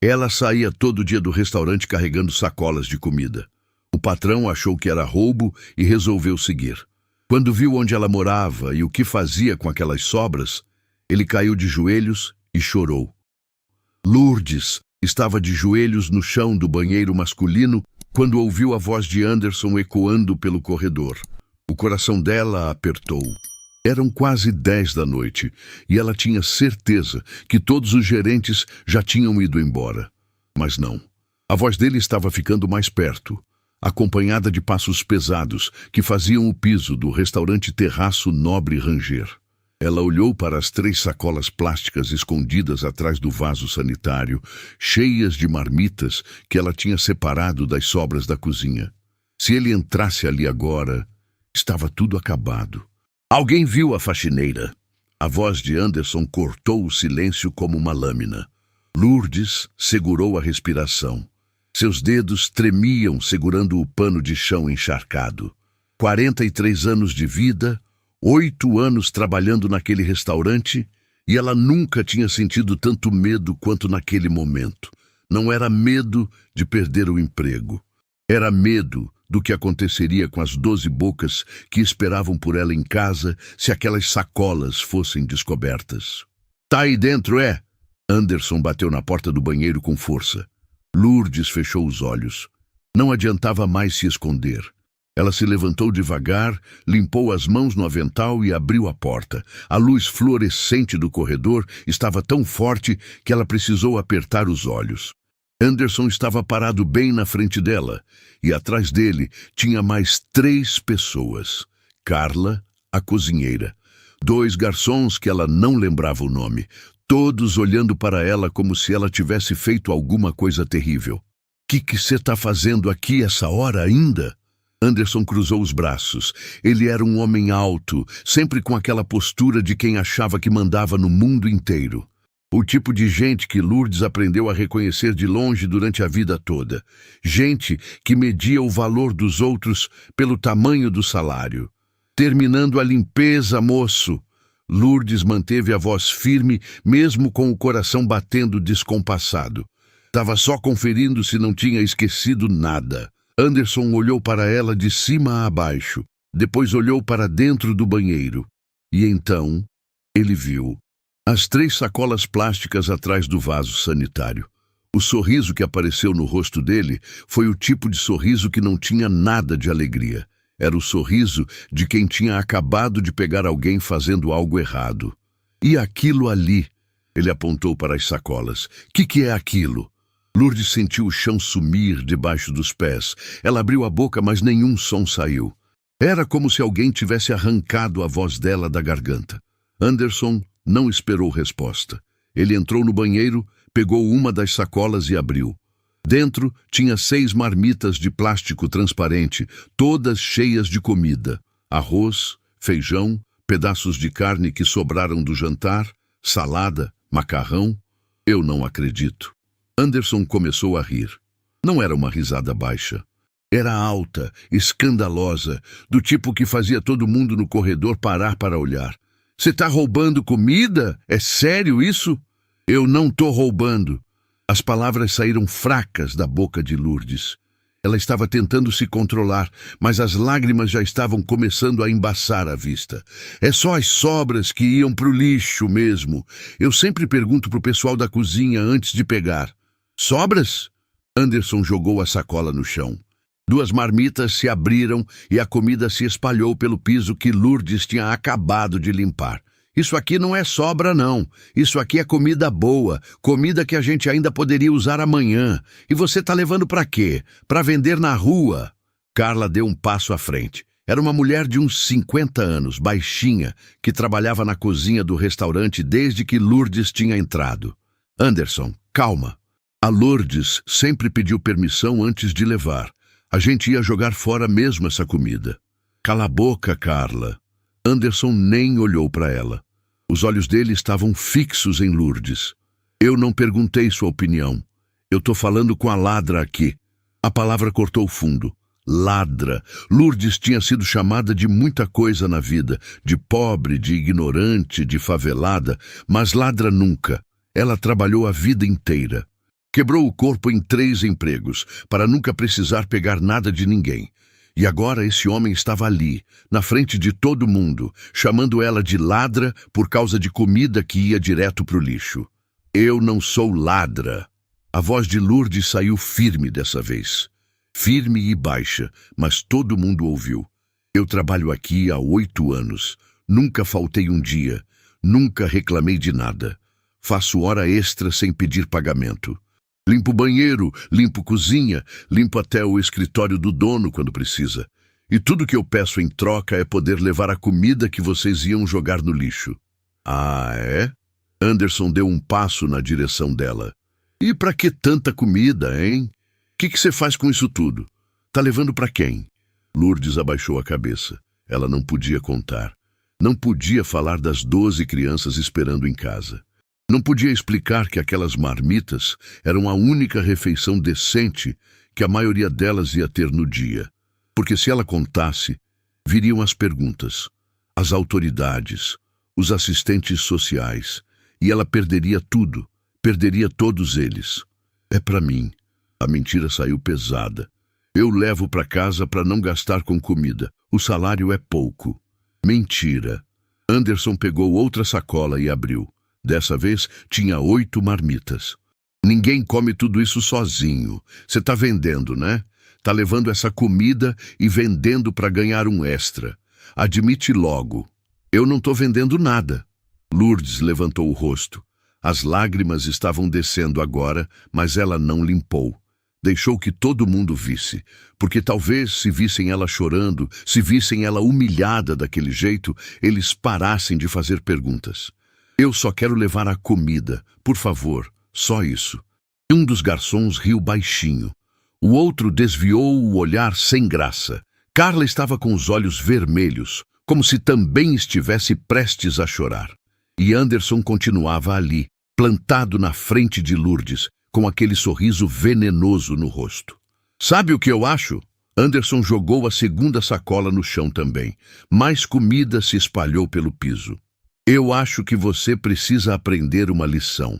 Ela saía todo dia do restaurante carregando sacolas de comida. O patrão achou que era roubo e resolveu seguir. Quando viu onde ela morava e o que fazia com aquelas sobras, ele caiu de joelhos e chorou. Lourdes estava de joelhos no chão do banheiro masculino quando ouviu a voz de Anderson ecoando pelo corredor. O coração dela apertou. Eram quase 10 da noite e ela tinha certeza que todos os gerentes já tinham ido embora. Mas não. A voz dele estava ficando mais perto, acompanhada de passos pesados que faziam o piso do restaurante Terraço Nobre ranger. Ela olhou para as 3 sacolas plásticas escondidas atrás do vaso sanitário, cheias de marmitas que ela tinha separado das sobras da cozinha. Se ele entrasse ali agora, estava tudo acabado. Alguém viu a faxineira. A voz de Anderson cortou o silêncio como uma lâmina. Lourdes segurou a respiração. Seus dedos tremiam segurando o pano de chão encharcado. 43 anos de vida, 8 anos trabalhando naquele restaurante, e ela nunca tinha sentido tanto medo quanto naquele momento. Não era medo de perder o emprego. Era medo do que aconteceria com as 12 bocas que esperavam por ela em casa se aquelas sacolas fossem descobertas. Tá aí dentro, é? Anderson bateu na porta do banheiro com força. Lourdes fechou os olhos. Não adiantava mais se esconder. Ela se levantou devagar, limpou as mãos no avental e abriu a porta. A luz fluorescente do corredor estava tão forte que ela precisou apertar os olhos. Anderson estava parado bem na frente dela, e atrás dele tinha mais 3 pessoas. Carla, a cozinheira. 2 garçons que ela não lembrava o nome, todos olhando para ela como se ela tivesse feito alguma coisa terrível. Que você está fazendo aqui essa hora ainda? Anderson cruzou os braços. Ele era um homem alto, sempre com aquela postura de quem achava que mandava no mundo inteiro. O tipo de gente que Lourdes aprendeu a reconhecer de longe durante a vida toda. Gente que media o valor dos outros pelo tamanho do salário. Terminando a limpeza, moço. Lourdes manteve a voz firme, mesmo com o coração batendo descompassado. Estava só conferindo se não tinha esquecido nada. Anderson olhou para ela de cima a baixo. Depois olhou para dentro do banheiro. E então, ele viu as 3 sacolas plásticas atrás do vaso sanitário. O sorriso que apareceu no rosto dele foi o tipo de sorriso que não tinha nada de alegria. Era o sorriso de quem tinha acabado de pegar alguém fazendo algo errado. E aquilo ali? Ele apontou para as sacolas. Que é aquilo? Lourdes sentiu o chão sumir debaixo dos pés. Ela abriu a boca, mas nenhum som saiu. Era como se alguém tivesse arrancado a voz dela da garganta. Anderson não esperou resposta. Ele entrou no banheiro, pegou uma das sacolas e abriu. Dentro tinha 6 marmitas de plástico transparente, todas cheias de comida. Arroz, feijão, pedaços de carne que sobraram do jantar, salada, macarrão. Eu não acredito. Anderson começou a rir. Não era uma risada baixa. Era alta, escandalosa, do tipo que fazia todo mundo no corredor parar para olhar. Você tá roubando comida? É sério isso? Eu não tô roubando. As palavras saíram fracas da boca de Lourdes. Ela estava tentando se controlar, mas as lágrimas já estavam começando a embaçar a vista. É só as sobras que iam pro lixo mesmo. Eu sempre pergunto pro pessoal da cozinha antes de pegar. Sobras? Anderson jogou a sacola no chão. 2 marmitas se abriram e a comida se espalhou pelo piso que Lourdes tinha acabado de limpar. Isso aqui não é sobra, não. Isso aqui é comida boa, comida que a gente ainda poderia usar amanhã. E você tá levando para quê? Para vender na rua? Carla deu um passo à frente. Era uma mulher de uns 50 anos, baixinha, que trabalhava na cozinha do restaurante desde que Lourdes tinha entrado. Anderson, calma. A Lourdes sempre pediu permissão antes de levar. A gente ia jogar fora mesmo essa comida. Cala a boca, Carla. Anderson nem olhou para ela. Os olhos dele estavam fixos em Lourdes. Eu não perguntei sua opinião. Eu tô falando com a ladra aqui. A palavra cortou fundo. Ladra. Lourdes tinha sido chamada de muita coisa na vida. De pobre, de ignorante, de favelada. Mas ladra nunca. Ela trabalhou a vida inteira. Quebrou o corpo em 3 empregos, para nunca precisar pegar nada de ninguém. E agora esse homem estava ali, na frente de todo mundo, chamando ela de ladra por causa de comida que ia direto pro lixo. Eu não sou ladra. A voz de Lourdes saiu firme dessa vez. Firme e baixa, mas todo mundo ouviu. Eu trabalho aqui há 8 anos. Nunca faltei um dia. Nunca reclamei de nada. Faço hora extra sem pedir pagamento. Limpo banheiro, limpo cozinha, limpo até o escritório do dono quando precisa. E tudo que eu peço em troca é poder levar a comida que vocês iam jogar no lixo. Ah, é? Anderson deu um passo na direção dela. E pra que tanta comida, hein? O que você faz com isso tudo? Tá levando pra quem? Lourdes abaixou a cabeça. Ela não podia contar. Não podia falar das 12 crianças esperando em casa. Não podia explicar que aquelas marmitas eram a única refeição decente que a maioria delas ia ter no dia. Porque se ela contasse, viriam as perguntas, as autoridades, os assistentes sociais, e ela perderia tudo, perderia todos eles. É para mim. A mentira saiu pesada. Eu levo para casa para não gastar com comida. O salário é pouco. Mentira. Anderson pegou outra sacola e abriu. Dessa vez, tinha 8 marmitas. Ninguém come tudo isso sozinho. Você tá vendendo, né? Tá levando essa comida e vendendo para ganhar um extra. Admite logo. Eu não tô vendendo nada. Lourdes levantou o rosto. As lágrimas estavam descendo agora, mas ela não limpou. Deixou que todo mundo visse, porque talvez se vissem ela chorando, se vissem ela humilhada daquele jeito, eles parassem de fazer perguntas. Eu só quero levar a comida, por favor, só isso. Um dos garçons riu baixinho. O outro desviou o olhar sem graça. Carla estava com os olhos vermelhos, como se também estivesse prestes a chorar. E Anderson continuava ali, plantado na frente de Lourdes, com aquele sorriso venenoso no rosto. Sabe o que eu acho? Anderson jogou a segunda sacola no chão também. Mais comida se espalhou pelo piso. Eu acho que você precisa aprender uma lição.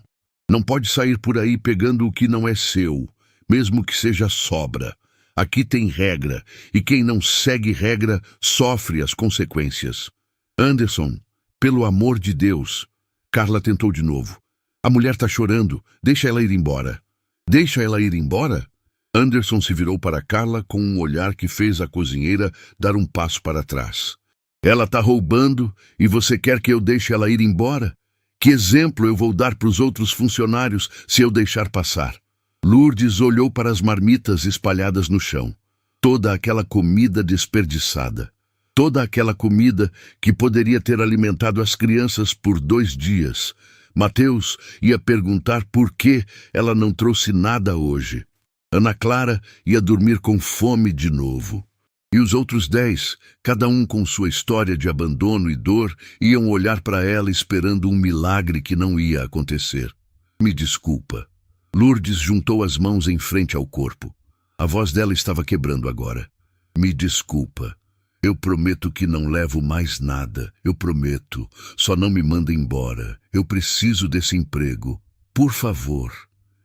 Não pode sair por aí pegando o que não é seu, mesmo que seja sobra. Aqui tem regra, e quem não segue regra sofre as consequências. Anderson, pelo amor de Deus. Carla tentou de novo. A mulher tá chorando, deixa ela ir embora. Deixa ela ir embora? Anderson se virou para Carla com um olhar que fez a cozinheira dar um passo para trás. Ela tá roubando e você quer que eu deixe ela ir embora? Que exemplo eu vou dar para os outros funcionários se eu deixar passar? Lourdes olhou para as marmitas espalhadas no chão. Toda aquela comida desperdiçada. Toda aquela comida que poderia ter alimentado as crianças por 2 dias. Mateus ia perguntar por que ela não trouxe nada hoje. Ana Clara ia dormir com fome de novo. E os outros 10, cada um com sua história de abandono e dor, iam olhar para ela esperando um milagre que não ia acontecer. Me desculpa. Lourdes juntou as mãos em frente ao corpo. A voz dela estava quebrando agora. Me desculpa. Eu prometo que não levo mais nada. Eu prometo. Só não me manda embora. Eu preciso desse emprego. Por favor.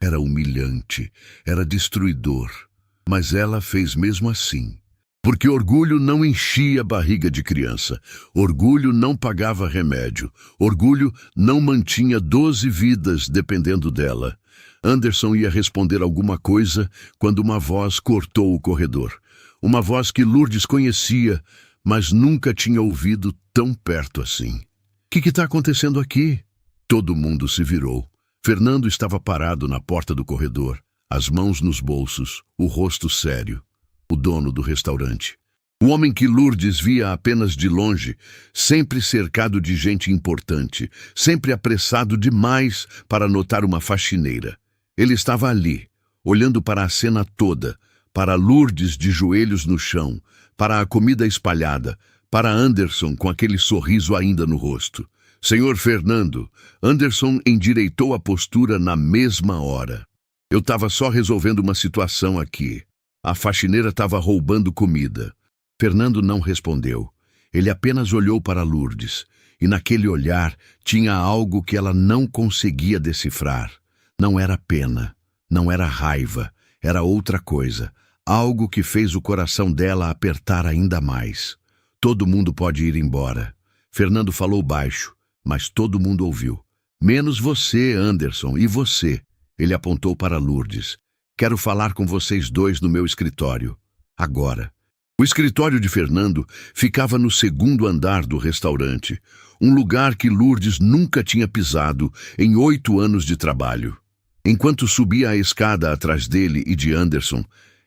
Era humilhante. Era destruidor. Mas ela fez mesmo assim. Porque orgulho não enchia a barriga de criança. Orgulho não pagava remédio. Orgulho não mantinha 12 vidas dependendo dela. Anderson ia responder alguma coisa quando uma voz cortou o corredor. Uma voz que Lourdes conhecia, mas nunca tinha ouvido tão perto assim. O que está acontecendo aqui? Todo mundo se virou. Fernando estava parado na porta do corredor, as mãos nos bolsos, o rosto sério. O dono do restaurante. O homem que Lourdes via apenas de longe, sempre cercado de gente importante, sempre apressado demais para notar uma faxineira. Ele estava ali, olhando para a cena toda, para Lourdes de joelhos no chão, para a comida espalhada, para Anderson com aquele sorriso ainda no rosto. Senhor Fernando, Anderson endireitou a postura na mesma hora. Eu estava só resolvendo uma situação aqui. A faxineira estava roubando comida. Fernando não respondeu. Ele apenas olhou para Lourdes, e naquele olhar tinha algo que ela não conseguia decifrar. Não era pena, Não era raiva, era outra coisa, algo que fez o coração dela apertar ainda mais. Todo mundo pode ir embora. Fernando falou baixo, mas todo mundo ouviu. Menos você, Anderson, e você. Ele apontou para Lourdes. Quero falar com vocês dois no meu escritório. Agora. O escritório de Fernando ficava no segundo andar do restaurante, um lugar que Lourdes nunca tinha pisado em 8 anos de trabalho. Enquanto subia a escada atrás dele e de Anderson,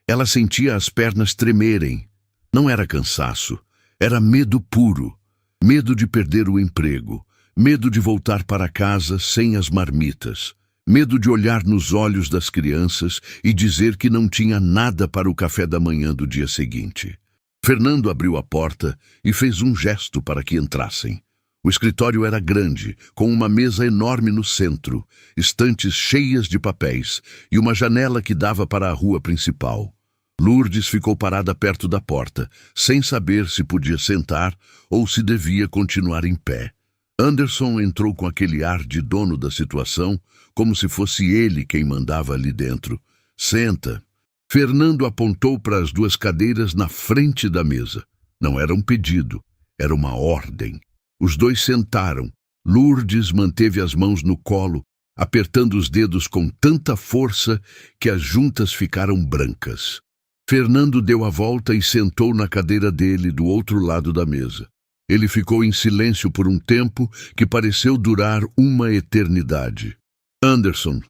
ela sentia as pernas tremerem. Não era cansaço, era medo puro. Medo de perder o emprego, medo de voltar para casa sem as marmitas, medo de olhar nos olhos das crianças e dizer que não tinha nada para o café da manhã do dia seguinte. Fernando abriu a porta e fez um gesto para que entrassem. O escritório era grande, com uma mesa enorme no centro, estantes cheias de papéis e uma janela que dava para a rua principal. Lourdes ficou parada perto da porta, sem saber se podia sentar ou se devia continuar em pé. Anderson entrou com aquele ar de dono da situação, como se fosse ele quem mandava ali dentro. Senta. Fernando apontou para as 2 cadeiras na frente da mesa. Não era um pedido, era uma ordem. Os dois sentaram. Lourdes manteve as mãos no colo, apertando os dedos com tanta força que as juntas ficaram brancas. Fernando deu a volta e sentou na cadeira dele do outro lado da mesa. Ele ficou em silêncio por um tempo que pareceu durar uma eternidade. Anderson.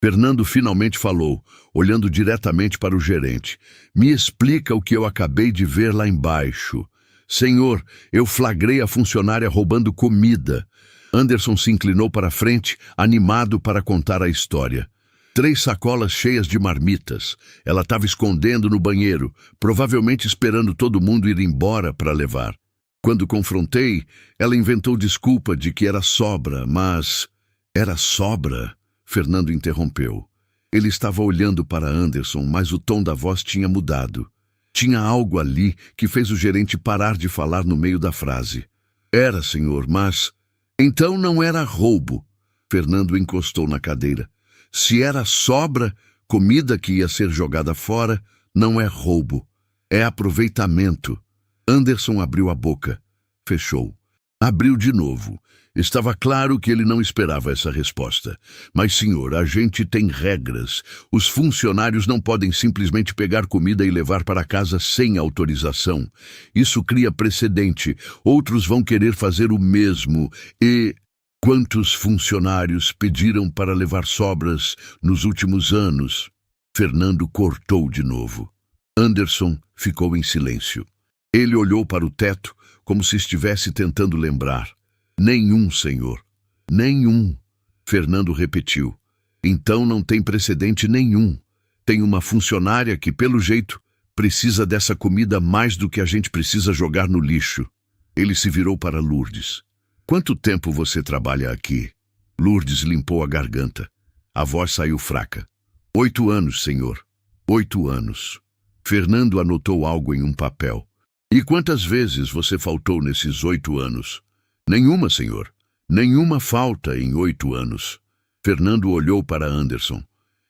Fernando finalmente falou, olhando diretamente para o gerente. Me explica o que eu acabei de ver lá embaixo. Senhor, eu flagrei a funcionária roubando comida. Anderson se inclinou para a frente, animado para contar a história. 3 sacolas cheias de marmitas. Ela estava escondendo no banheiro, provavelmente esperando todo mundo ir embora para levar. Quando confrontei, ela inventou desculpa de que era sobra, mas... Era sobra? Fernando interrompeu. Ele estava olhando para Anderson, mas o tom da voz tinha mudado. Tinha algo ali que fez o gerente parar de falar no meio da frase. Era, senhor, mas... Então não era roubo. Fernando encostou na cadeira. Se era sobra, comida que ia ser jogada fora, não é roubo. É aproveitamento. Anderson abriu a boca. Fechou. Abriu de novo. Estava claro que ele não esperava essa resposta. Mas, senhor, a gente tem regras. Os funcionários não podem simplesmente pegar comida e levar para casa sem autorização. Isso cria precedente. Outros vão querer fazer o mesmo. E... Quantos funcionários pediram para levar sobras nos últimos anos? Fernando cortou de novo. Anderson ficou em silêncio. Ele olhou para o teto como se estivesse tentando lembrar. Nenhum, senhor. Nenhum. Fernando repetiu. Então não tem precedente nenhum. Tem uma funcionária que, pelo jeito, precisa dessa comida mais do que a gente precisa jogar no lixo. Ele se virou para Lourdes. Quanto tempo você trabalha aqui? Lourdes limpou a garganta. A voz saiu fraca. 8 anos, senhor. 8 anos. Fernando anotou algo em um papel. E quantas vezes você faltou nesses 8 anos? Nenhuma, senhor. Nenhuma falta em 8 anos. Fernando olhou para Anderson.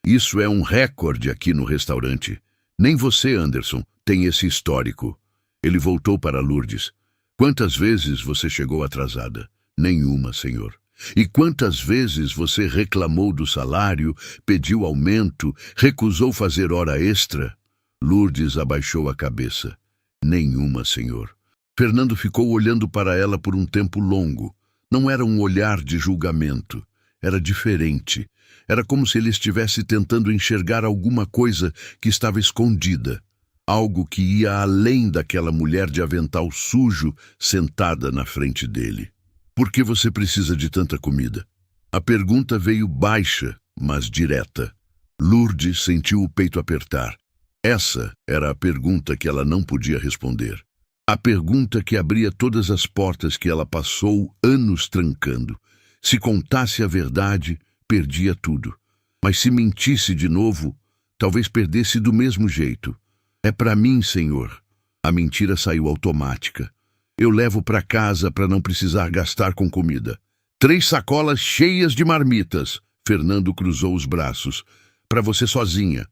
Isso é um recorde aqui no restaurante. Nem você, Anderson, tem esse histórico. Ele voltou para Lourdes. Quantas vezes você chegou atrasada? Nenhuma, senhor. E quantas vezes você reclamou do salário, pediu aumento, recusou fazer hora extra? Lourdes abaixou a cabeça. Nenhuma, senhor. Fernando ficou olhando para ela por um tempo longo. Não era um olhar de julgamento. Era diferente. Era como se ele estivesse tentando enxergar alguma coisa que estava escondida. Algo que ia além daquela mulher de avental sujo sentada na frente dele. Por que você precisa de tanta comida? A pergunta veio baixa, mas direta. Lourdes sentiu o peito apertar. Essa era a pergunta que ela não podia responder. A pergunta que abria todas as portas que ela passou anos trancando. Se contasse a verdade, perdia tudo. Mas se mentisse de novo, talvez perdesse do mesmo jeito. É para mim, senhor. A mentira saiu automática. Eu levo para casa para não precisar gastar com comida. 3 sacolas cheias de marmitas. Fernando cruzou os braços. Para você sozinha.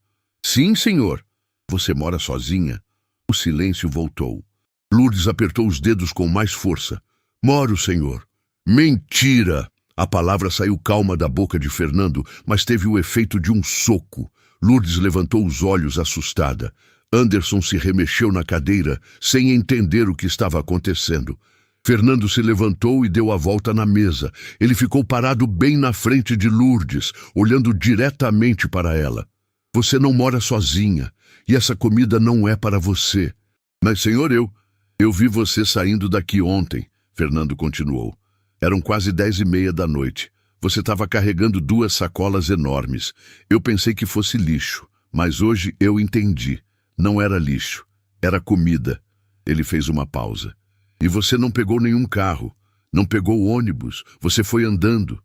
Sim, senhor. Você mora sozinha? O silêncio voltou. Lourdes apertou os dedos com mais força. Moro, senhor. Mentira! A palavra saiu calma da boca de Fernando, mas teve o efeito de um soco. Lourdes levantou os olhos assustada. Anderson se remexeu na cadeira, sem entender o que estava acontecendo. Fernando se levantou e deu a volta na mesa. Ele ficou parado bem na frente de Lourdes, olhando diretamente para ela. Você não mora sozinha, e essa comida não é para você. Mas, senhor, eu vi você saindo daqui ontem, Fernando continuou. Eram quase 10h30 da noite. Você estava carregando 2 sacolas enormes. Eu pensei que fosse lixo, mas hoje eu entendi. Não era lixo, era comida. Ele fez uma pausa. E você não pegou nenhum carro, não pegou ônibus. Você foi andando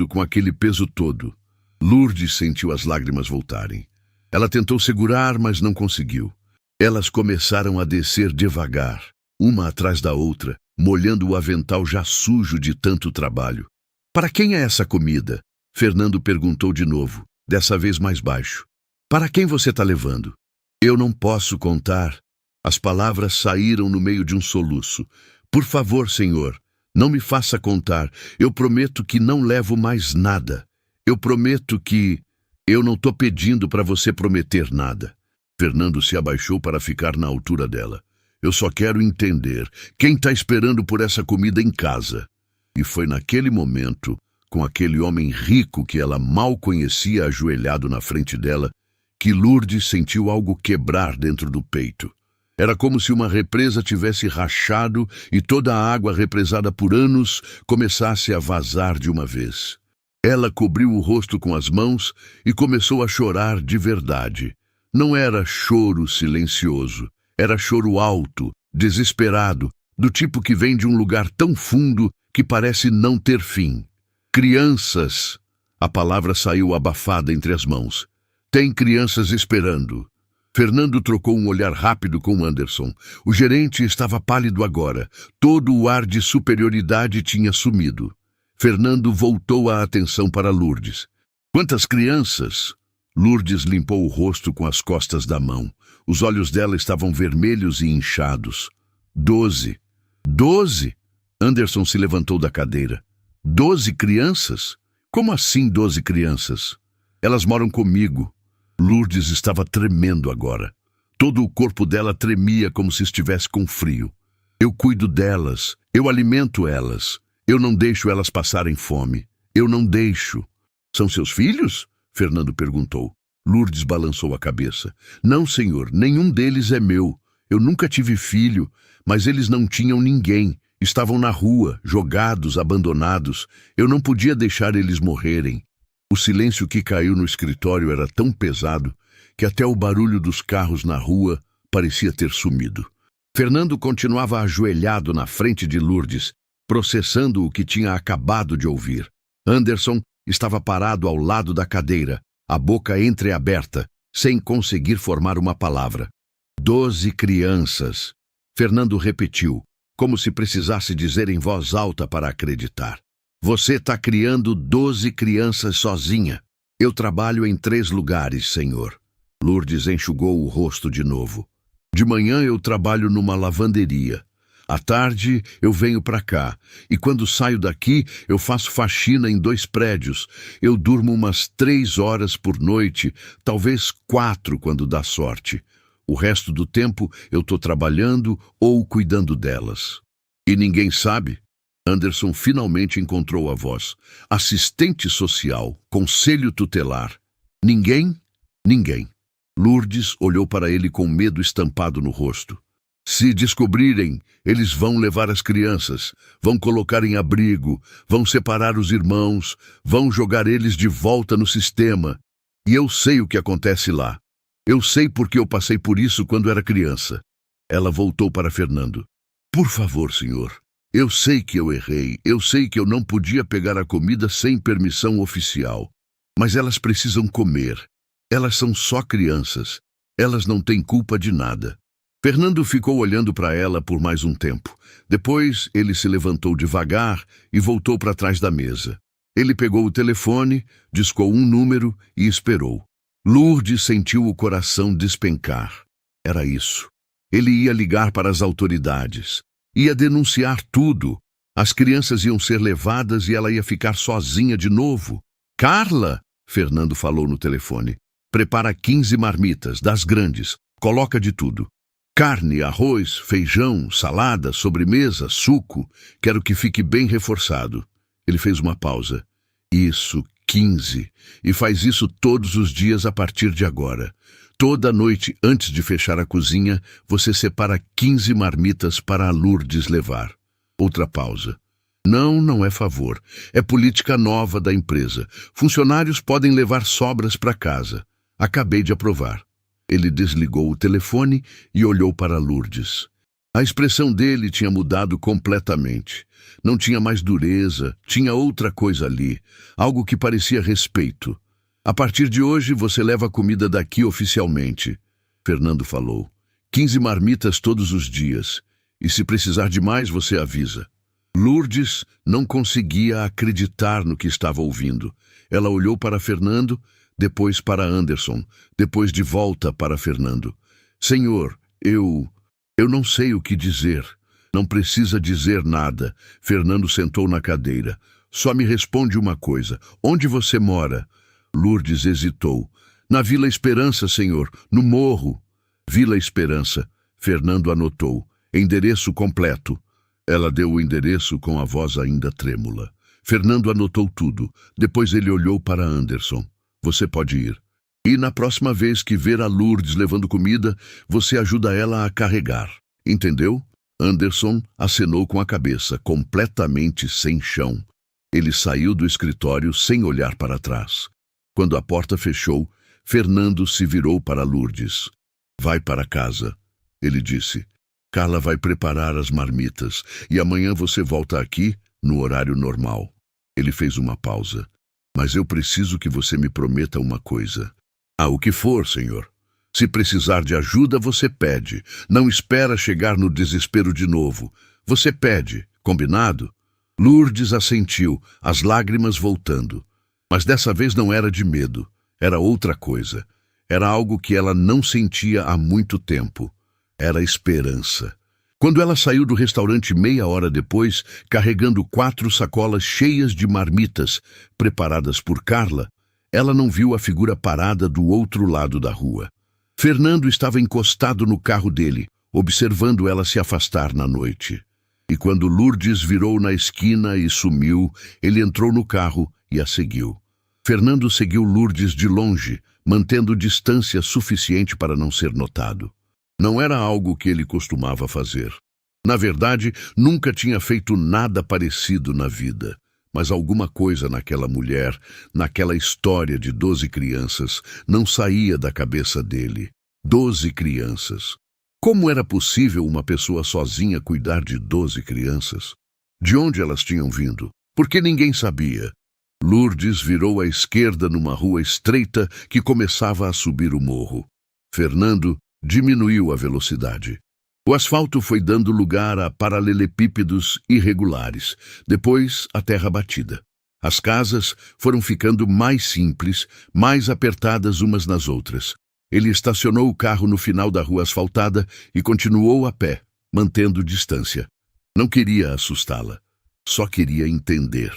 com aquele peso todo. Lourdes sentiu as lágrimas voltarem. Ela tentou segurar, mas não conseguiu. Elas começaram a descer devagar, uma atrás da outra, molhando o avental já sujo de tanto trabalho. Para quem é essa comida? Fernando perguntou de novo, dessa vez mais baixo. Para quem você está levando? Eu não posso contar. As palavras saíram no meio de um soluço. Por favor, senhor, não me faça contar. Eu prometo que não levo mais nada. Eu prometo que... Eu não estou pedindo para você prometer nada. Fernando se abaixou para ficar na altura dela. Eu só quero entender quem está esperando por essa comida em casa. E foi naquele momento, com aquele homem rico que ela mal conhecia ajoelhado na frente dela, que Lourdes sentiu algo quebrar dentro do peito. Era como se uma represa tivesse rachado e toda a água represada por anos começasse a vazar de uma vez. Ela cobriu o rosto com as mãos e começou a chorar de verdade. Não era choro silencioso, era choro alto, desesperado, do tipo que vem de um lugar tão fundo que parece não ter fim. Crianças! A palavra saiu abafada entre as mãos. Tem crianças esperando. Fernando trocou um olhar rápido com Anderson. O gerente estava pálido agora. Todo o ar de superioridade tinha sumido. Fernando voltou a atenção para Lourdes. Quantas crianças? Lourdes limpou o rosto com as costas da mão. Os olhos dela estavam vermelhos e inchados. 12. 12? Anderson se levantou da cadeira. 12 crianças? Como assim 12 crianças? Elas moram comigo. Lourdes estava tremendo agora. Todo o corpo dela tremia como se estivesse com frio. Eu cuido delas, eu alimento elas. Eu não deixo elas passarem fome. Eu não deixo. São seus filhos? Fernando perguntou. Lourdes balançou a cabeça. Não, senhor, nenhum deles é meu. Eu nunca tive filho, mas eles não tinham ninguém. Estavam na rua, jogados, abandonados. Eu não podia deixar eles morrerem. O silêncio que caiu no escritório era tão pesado que até o barulho dos carros na rua parecia ter sumido. Fernando continuava ajoelhado na frente de Lourdes, processando o que tinha acabado de ouvir. Anderson estava parado ao lado da cadeira, a boca entreaberta, sem conseguir formar uma palavra. 12 crianças. Fernando repetiu, como se precisasse dizer em voz alta para acreditar. Você está criando 12 crianças sozinha. Eu trabalho em 3 lugares, senhor. Lourdes enxugou o rosto de novo. De manhã eu trabalho numa lavanderia. À tarde eu venho para cá. E quando saio daqui eu faço faxina em 2 prédios. Eu durmo umas 3 horas por noite, talvez 4 quando dá sorte. O resto do tempo eu estou trabalhando ou cuidando delas. E ninguém sabe? Anderson finalmente encontrou a voz. Assistente social, conselho tutelar. Ninguém? Ninguém. Lourdes olhou para ele com medo estampado no rosto. Se descobrirem, eles vão levar as crianças, vão colocar em abrigo, vão separar os irmãos, vão jogar eles de volta no sistema. E eu sei o que acontece lá. Eu sei porque eu passei por isso quando era criança. Ela voltou para Fernando. Por favor, senhor. Eu sei que eu errei, eu sei que eu não podia pegar a comida sem permissão oficial. Mas elas precisam comer. Elas são só crianças. Elas não têm culpa de nada. Fernando ficou olhando para ela por mais um tempo. Depois, ele se levantou devagar e voltou para trás da mesa. Ele pegou o telefone, discou um número e esperou. Lourdes sentiu o coração despencar. Era isso. Ele ia ligar para as autoridades. Ia denunciar tudo. As crianças iam ser levadas e ela ia ficar sozinha de novo. Carla, Fernando falou no telefone, prepara 15 marmitas, das grandes. Coloca de tudo. Carne, arroz, feijão, salada, sobremesa, suco. Quero que fique bem reforçado. Ele fez uma pausa. Isso, 15. E faz isso todos os dias a partir de agora. Toda noite, antes de fechar a cozinha, você separa 15 marmitas para a Lourdes levar. Outra pausa. Não, não é favor. É política nova da empresa. Funcionários podem levar sobras para casa. Acabei de aprovar. Ele desligou o telefone e olhou para Lourdes. A expressão dele tinha mudado completamente. Não tinha mais dureza, tinha outra coisa ali, algo que parecia respeito. A partir de hoje, você leva a comida daqui oficialmente, Fernando falou. 15 marmitas todos os dias. E se precisar de mais, você avisa. Lourdes não conseguia acreditar no que estava ouvindo. Ela olhou para Fernando, depois para Anderson, depois de volta para Fernando. Senhor, eu não sei o que dizer. Não precisa dizer nada. Fernando sentou na cadeira. Só me responde uma coisa. Onde você mora? Lourdes hesitou. Na Vila Esperança, senhor. No morro. Vila Esperança. Fernando anotou. Endereço completo. Ela deu o endereço com a voz ainda trêmula. Fernando anotou tudo. Depois ele olhou para Anderson. Você pode ir. E na próxima vez que ver a Lourdes levando comida, você ajuda ela a carregar. Entendeu? Anderson acenou com a cabeça, completamente sem chão. Ele saiu do escritório sem olhar para trás. Quando a porta fechou, Fernando se virou para Lourdes. Vai para casa, ele disse. Carla vai preparar as marmitas e amanhã você volta aqui no horário normal. Ele fez uma pausa. Mas eu preciso que você me prometa uma coisa. Ah, o que for, senhor. Se precisar de ajuda, você pede. Não espera chegar no desespero de novo. Você pede, combinado? Lourdes assentiu, as lágrimas voltando. Mas dessa vez não era de medo. Era outra coisa. Era algo que ela não sentia há muito tempo. Era esperança. Quando ela saiu do restaurante meia hora depois, carregando 4 sacolas cheias de marmitas preparadas por Carla, ela não viu a figura parada do outro lado da rua. Fernando estava encostado no carro dele, observando ela se afastar na noite. E quando Lourdes virou na esquina e sumiu, ele entrou no carro e a seguiu. Fernando seguiu Lourdes de longe, mantendo distância suficiente para não ser notado. Não era algo que ele costumava fazer. Na verdade, nunca tinha feito nada parecido na vida. Mas alguma coisa naquela mulher, naquela história de 12 crianças, não saía da cabeça dele. 12 crianças. Como era possível uma pessoa sozinha cuidar de 12 crianças? De onde elas tinham vindo? Porque ninguém sabia. Lourdes virou à esquerda numa rua estreita que começava a subir o morro. Fernando diminuiu a velocidade. O asfalto foi dando lugar a paralelepípedos irregulares, depois a terra batida. As casas foram ficando mais simples, mais apertadas umas nas outras. Ele estacionou o carro no final da rua asfaltada e continuou a pé, mantendo distância. Não queria assustá-la, só queria entender.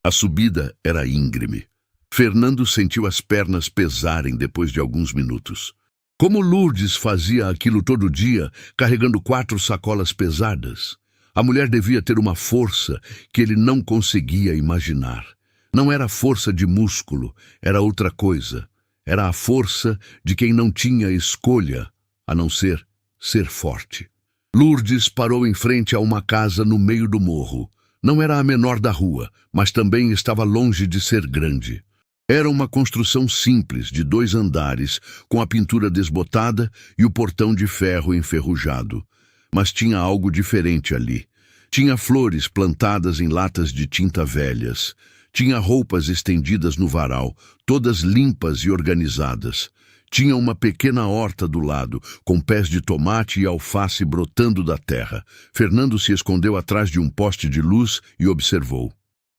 A subida era íngreme. Fernando sentiu as pernas pesarem depois de alguns minutos. Como Lourdes fazia aquilo todo dia, carregando 4 sacolas pesadas? A mulher devia ter uma força que ele não conseguia imaginar. Não era força de músculo, era outra coisa. Era a força de quem não tinha escolha, a não ser forte. Lourdes parou em frente a uma casa no meio do morro. Não era a menor da rua, mas também estava longe de ser grande. Era uma construção simples, de 2 andares, com a pintura desbotada e o portão de ferro enferrujado. Mas tinha algo diferente ali. Tinha flores plantadas em latas de tinta velhas. Tinha roupas estendidas no varal, todas limpas e organizadas. Tinha uma pequena horta do lado, com pés de tomate e alface brotando da terra. Fernando se escondeu atrás de um poste de luz e observou.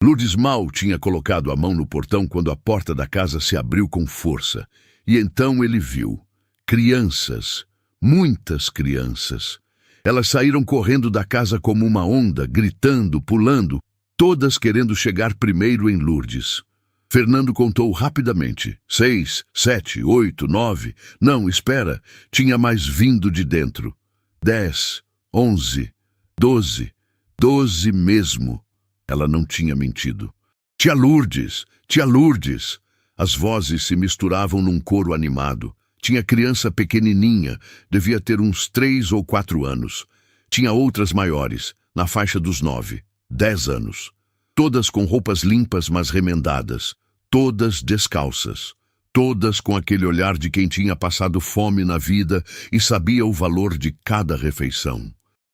Lourdes mal tinha colocado a mão no portão quando a porta da casa se abriu com força. E então ele viu crianças, muitas crianças. Elas saíram correndo da casa como uma onda, gritando, pulando, todas querendo chegar primeiro em Lourdes. Fernando contou rapidamente. 6, 7, 8, 9... Não, espera, tinha mais vindo de dentro. 10, 11, 12... 12 mesmo. Ela não tinha mentido. Tia Lourdes! Tia Lourdes! As vozes se misturavam num coro animado. Tinha criança pequenininha, devia ter uns 3 ou 4 anos. Tinha outras maiores, na faixa dos 9, 10 anos. Todas com roupas limpas, mas remendadas. Todas descalças. Todas com aquele olhar de quem tinha passado fome na vida e sabia o valor de cada refeição.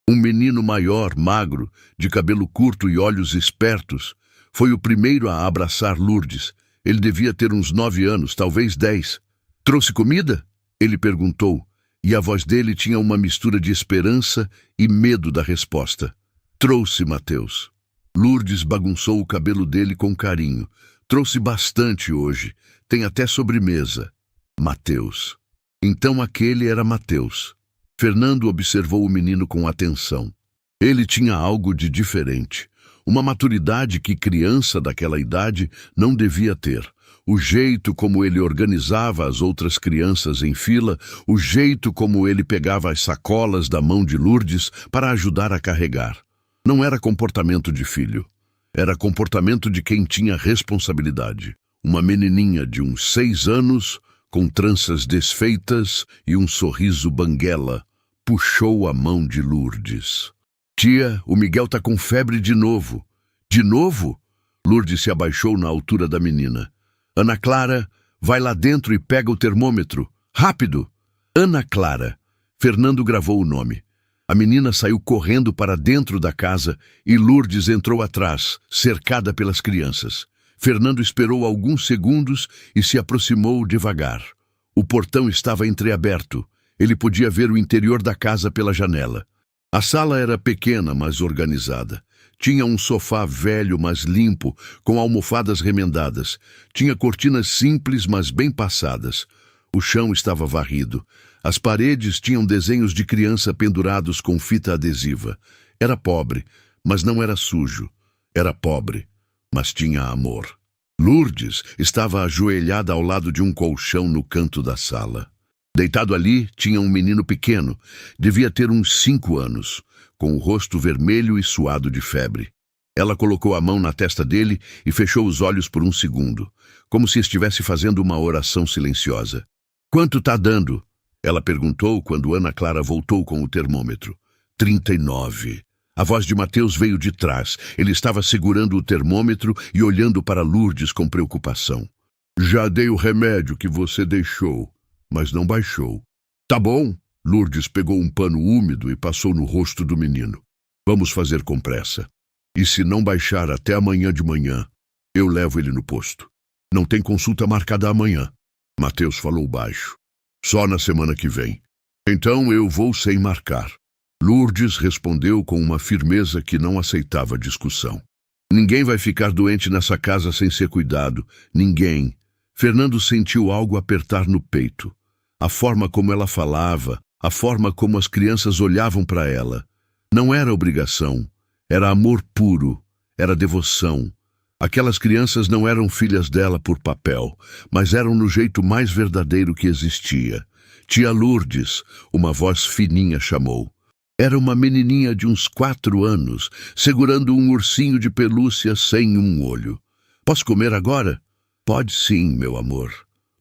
Um menino maior, magro, de cabelo curto e olhos espertos, foi o primeiro a abraçar Lourdes. Ele devia ter uns 9 anos, talvez 10. Trouxe comida? Ele perguntou, e a voz dele tinha uma mistura de esperança e medo da resposta. Trouxe, Mateus. Lourdes bagunçou o cabelo dele com carinho. Trouxe bastante hoje. Tem até sobremesa. Mateus. Então aquele era Mateus. Fernando observou o menino com atenção. Ele tinha algo de diferente. Uma maturidade que criança daquela idade não devia ter. O jeito como ele organizava as outras crianças em fila, o jeito como ele pegava as sacolas da mão de Lourdes para ajudar a carregar. Não era comportamento de filho. Era comportamento de quem tinha responsabilidade. Uma menininha de uns 6 anos, com tranças desfeitas e um sorriso banguela, puxou a mão de Lourdes. Tia, o Miguel tá com febre de novo. De novo? Lourdes se abaixou na altura da menina. Ana Clara, vai lá dentro e pega o termômetro. Rápido! Ana Clara. Fernando gravou o nome. A menina saiu correndo para dentro da casa e Lourdes entrou atrás, cercada pelas crianças. Fernando esperou alguns segundos e se aproximou devagar. O portão estava entreaberto. Ele podia ver o interior da casa pela janela. A sala era pequena, mas organizada. Tinha um sofá velho, mas limpo, com almofadas remendadas. Tinha cortinas simples, mas bem passadas. O chão estava varrido. As paredes tinham desenhos de criança pendurados com fita adesiva. Era pobre, mas não era sujo. Era pobre, mas tinha amor. Lourdes estava ajoelhada ao lado de um colchão no canto da sala. Deitado ali, tinha um menino pequeno, devia ter uns 5 anos, com o rosto vermelho e suado de febre. Ela colocou a mão na testa dele e fechou os olhos por um segundo, como se estivesse fazendo uma oração silenciosa. Quanto tá dando? Ela perguntou quando Ana Clara voltou com o termômetro. 39. A voz de Mateus veio de trás. Ele estava segurando o termômetro e olhando para Lourdes com preocupação. Já dei o remédio que você deixou, mas não baixou. Tá bom. Lourdes pegou um pano úmido e passou no rosto do menino. Vamos fazer com pressa. E se não baixar até amanhã de manhã, eu levo ele no posto. Não tem consulta marcada amanhã. Mateus falou baixo. Só na semana que vem. Então eu vou sem marcar. Lourdes respondeu com uma firmeza que não aceitava discussão. Ninguém vai ficar doente nessa casa sem ser cuidado. Ninguém. Fernando sentiu algo apertar no peito. A forma como ela falava, a forma como as crianças olhavam para ela. Não era obrigação. Era amor puro. Era devoção. Aquelas crianças não eram filhas dela por papel, mas eram no jeito mais verdadeiro que existia. Tia Lourdes, uma voz fininha chamou. Era uma menininha de uns 4 anos, segurando um ursinho de pelúcia sem um olho. Posso comer agora? Pode sim, meu amor.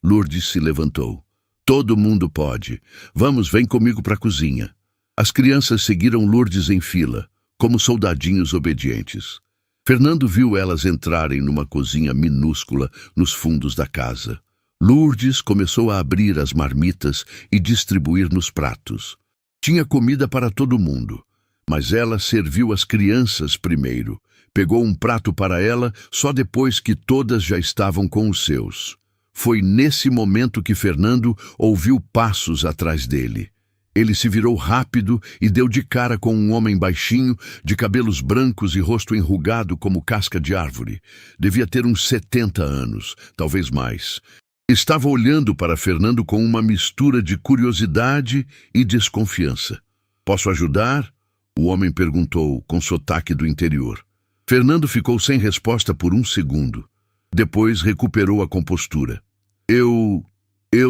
Lourdes se levantou. Todo mundo pode. Vamos, vem comigo para a cozinha. As crianças seguiram Lourdes em fila, como soldadinhos obedientes. Fernando viu elas entrarem numa cozinha minúscula nos fundos da casa. Lourdes começou a abrir as marmitas e distribuir nos pratos. Tinha comida para todo mundo, mas ela serviu as crianças primeiro. Pegou um prato para ela só depois que todas já estavam com os seus. Foi nesse momento que Fernando ouviu passos atrás dele. Ele se virou rápido e deu de cara com um homem baixinho, de cabelos brancos e rosto enrugado como casca de árvore. Devia ter uns 70 anos, talvez mais. Estava olhando para Fernando com uma mistura de curiosidade e desconfiança. "Posso ajudar?" o homem perguntou, com sotaque do interior. Fernando ficou sem resposta por um segundo. Depois recuperou a compostura. Eu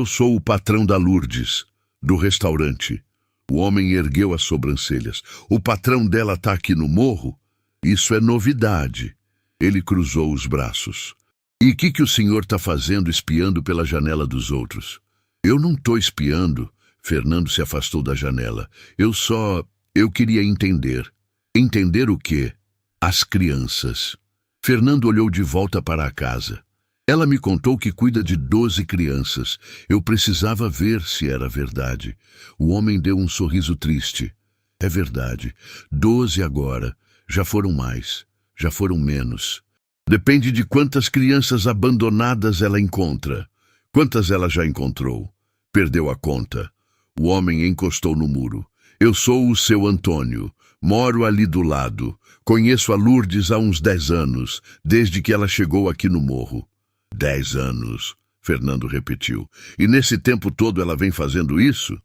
sou o patrão da Lourdes, do restaurante." O homem ergueu as sobrancelhas. "O patrão dela está aqui no morro? Isso é novidade." Ele cruzou os braços. "E o que o senhor está fazendo espiando pela janela dos outros?" "Eu não estou espiando." Fernando se afastou da janela. Eu queria entender." "Entender o quê?" "As crianças." Fernando olhou de volta para a casa. "Ela me contou que cuida de 12 crianças. Eu precisava ver se era verdade." O homem deu um sorriso triste. "É verdade. 12 agora. Já foram mais. Já foram menos. Depende de quantas crianças abandonadas ela encontra." "Quantas ela já encontrou?" "Perdeu a conta." O homem encostou no muro. "Eu sou o seu Antônio. Moro ali do lado. Conheço a Lourdes há uns 10 anos, desde que ela chegou aqui no morro." 10 anos, Fernando repetiu. "E nesse tempo todo ela vem fazendo isso?"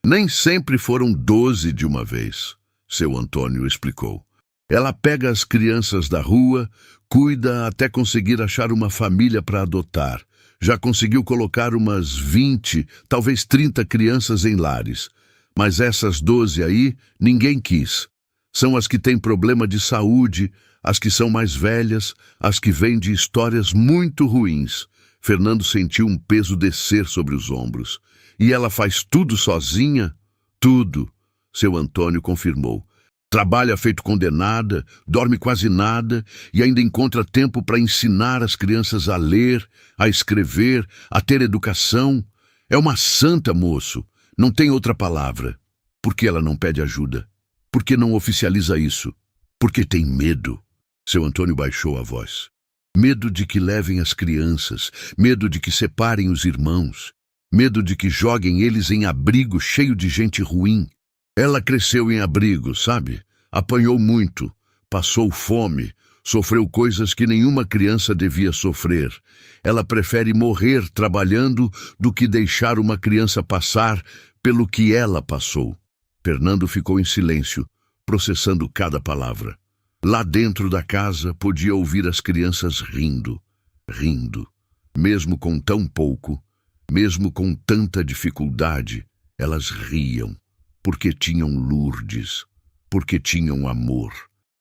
"Nem sempre foram 12 de uma vez," seu Antônio explicou. "Ela pega as crianças da rua, cuida até conseguir achar uma família para adotar. Já conseguiu colocar umas 20, talvez 30 crianças em lares. Mas essas 12 aí, ninguém quis. São as que têm problema de saúde, as que são mais velhas, as que vêm de histórias muito ruins." Fernando sentiu um peso descer sobre os ombros. "E ela faz tudo sozinha?" "Tudo," seu Antônio confirmou. "Trabalha feito condenada, dorme quase nada e ainda encontra tempo para ensinar as crianças a ler, a escrever, a ter educação. É uma santa, moço. Não tem outra palavra." "Por que ela não pede ajuda? Por que não oficializa isso?" "Porque tem medo." Seu Antônio baixou a voz. "Medo de que levem as crianças, medo de que separem os irmãos, medo de que joguem eles em abrigo cheio de gente ruim. Ela cresceu em abrigo, sabe? Apanhou muito, passou fome, sofreu coisas que nenhuma criança devia sofrer. Ela prefere morrer trabalhando do que deixar uma criança passar pelo que ela passou." Fernando ficou em silêncio, processando cada palavra. Lá dentro da casa podia ouvir as crianças rindo. Mesmo com tão pouco, mesmo com tanta dificuldade, elas riam, porque tinham Lourdes, porque tinham amor.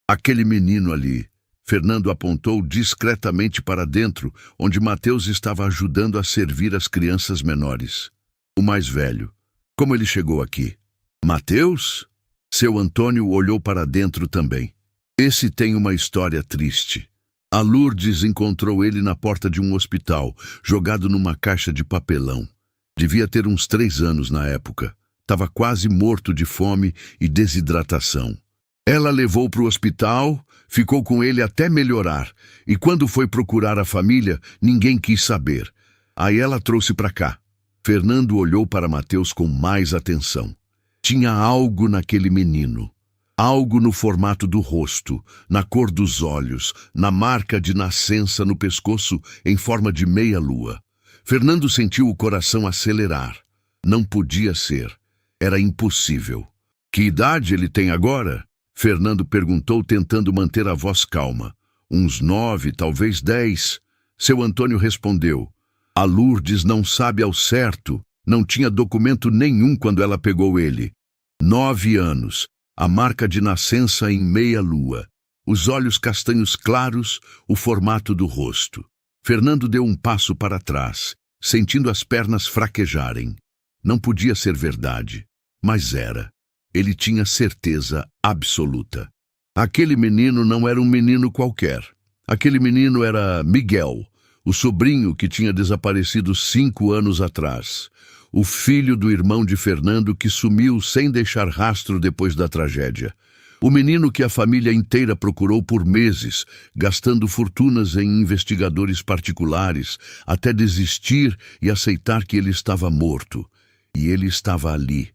"Aquele menino ali." Fernando apontou discretamente para dentro, onde Mateus estava ajudando a servir as crianças menores. "O mais velho. Como ele chegou aqui?" "Mateus?" Seu Antônio olhou para dentro também. "Esse tem uma história triste. A Lourdes encontrou ele na porta de um hospital, jogado numa caixa de papelão. Devia ter uns 3 anos na época. Estava quase morto de fome e desidratação. Ela levou para o hospital, ficou com ele até melhorar, e quando foi procurar a família, ninguém quis saber. Aí ela trouxe para cá." Fernando olhou para Mateus com mais atenção. Tinha algo naquele menino. Algo no formato do rosto, na cor dos olhos, na marca de nascença no pescoço em forma de meia-lua. Fernando sentiu o coração acelerar. Não podia ser. Era impossível. "Que idade ele tem agora?" Fernando perguntou, tentando manter a voz calma. "Uns 9, talvez 10. Seu Antônio respondeu. "A Lourdes não sabe ao certo. Não tinha documento nenhum quando ela pegou ele. 9 anos. A marca de nascença em meia-lua. Os olhos castanhos claros, o formato do rosto." Fernando deu um passo para trás, sentindo as pernas fraquejarem. Não podia ser verdade, mas era. Ele tinha certeza absoluta. Aquele menino não era um menino qualquer. Aquele menino era Miguel, o sobrinho que tinha desaparecido 5 anos atrás. O filho do irmão de Fernando que sumiu sem deixar rastro depois da tragédia. O menino que a família inteira procurou por meses, gastando fortunas em investigadores particulares, até desistir e aceitar que ele estava morto. E ele estava ali,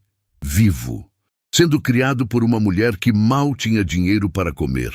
vivo, sendo criado por uma mulher que mal tinha dinheiro para comer.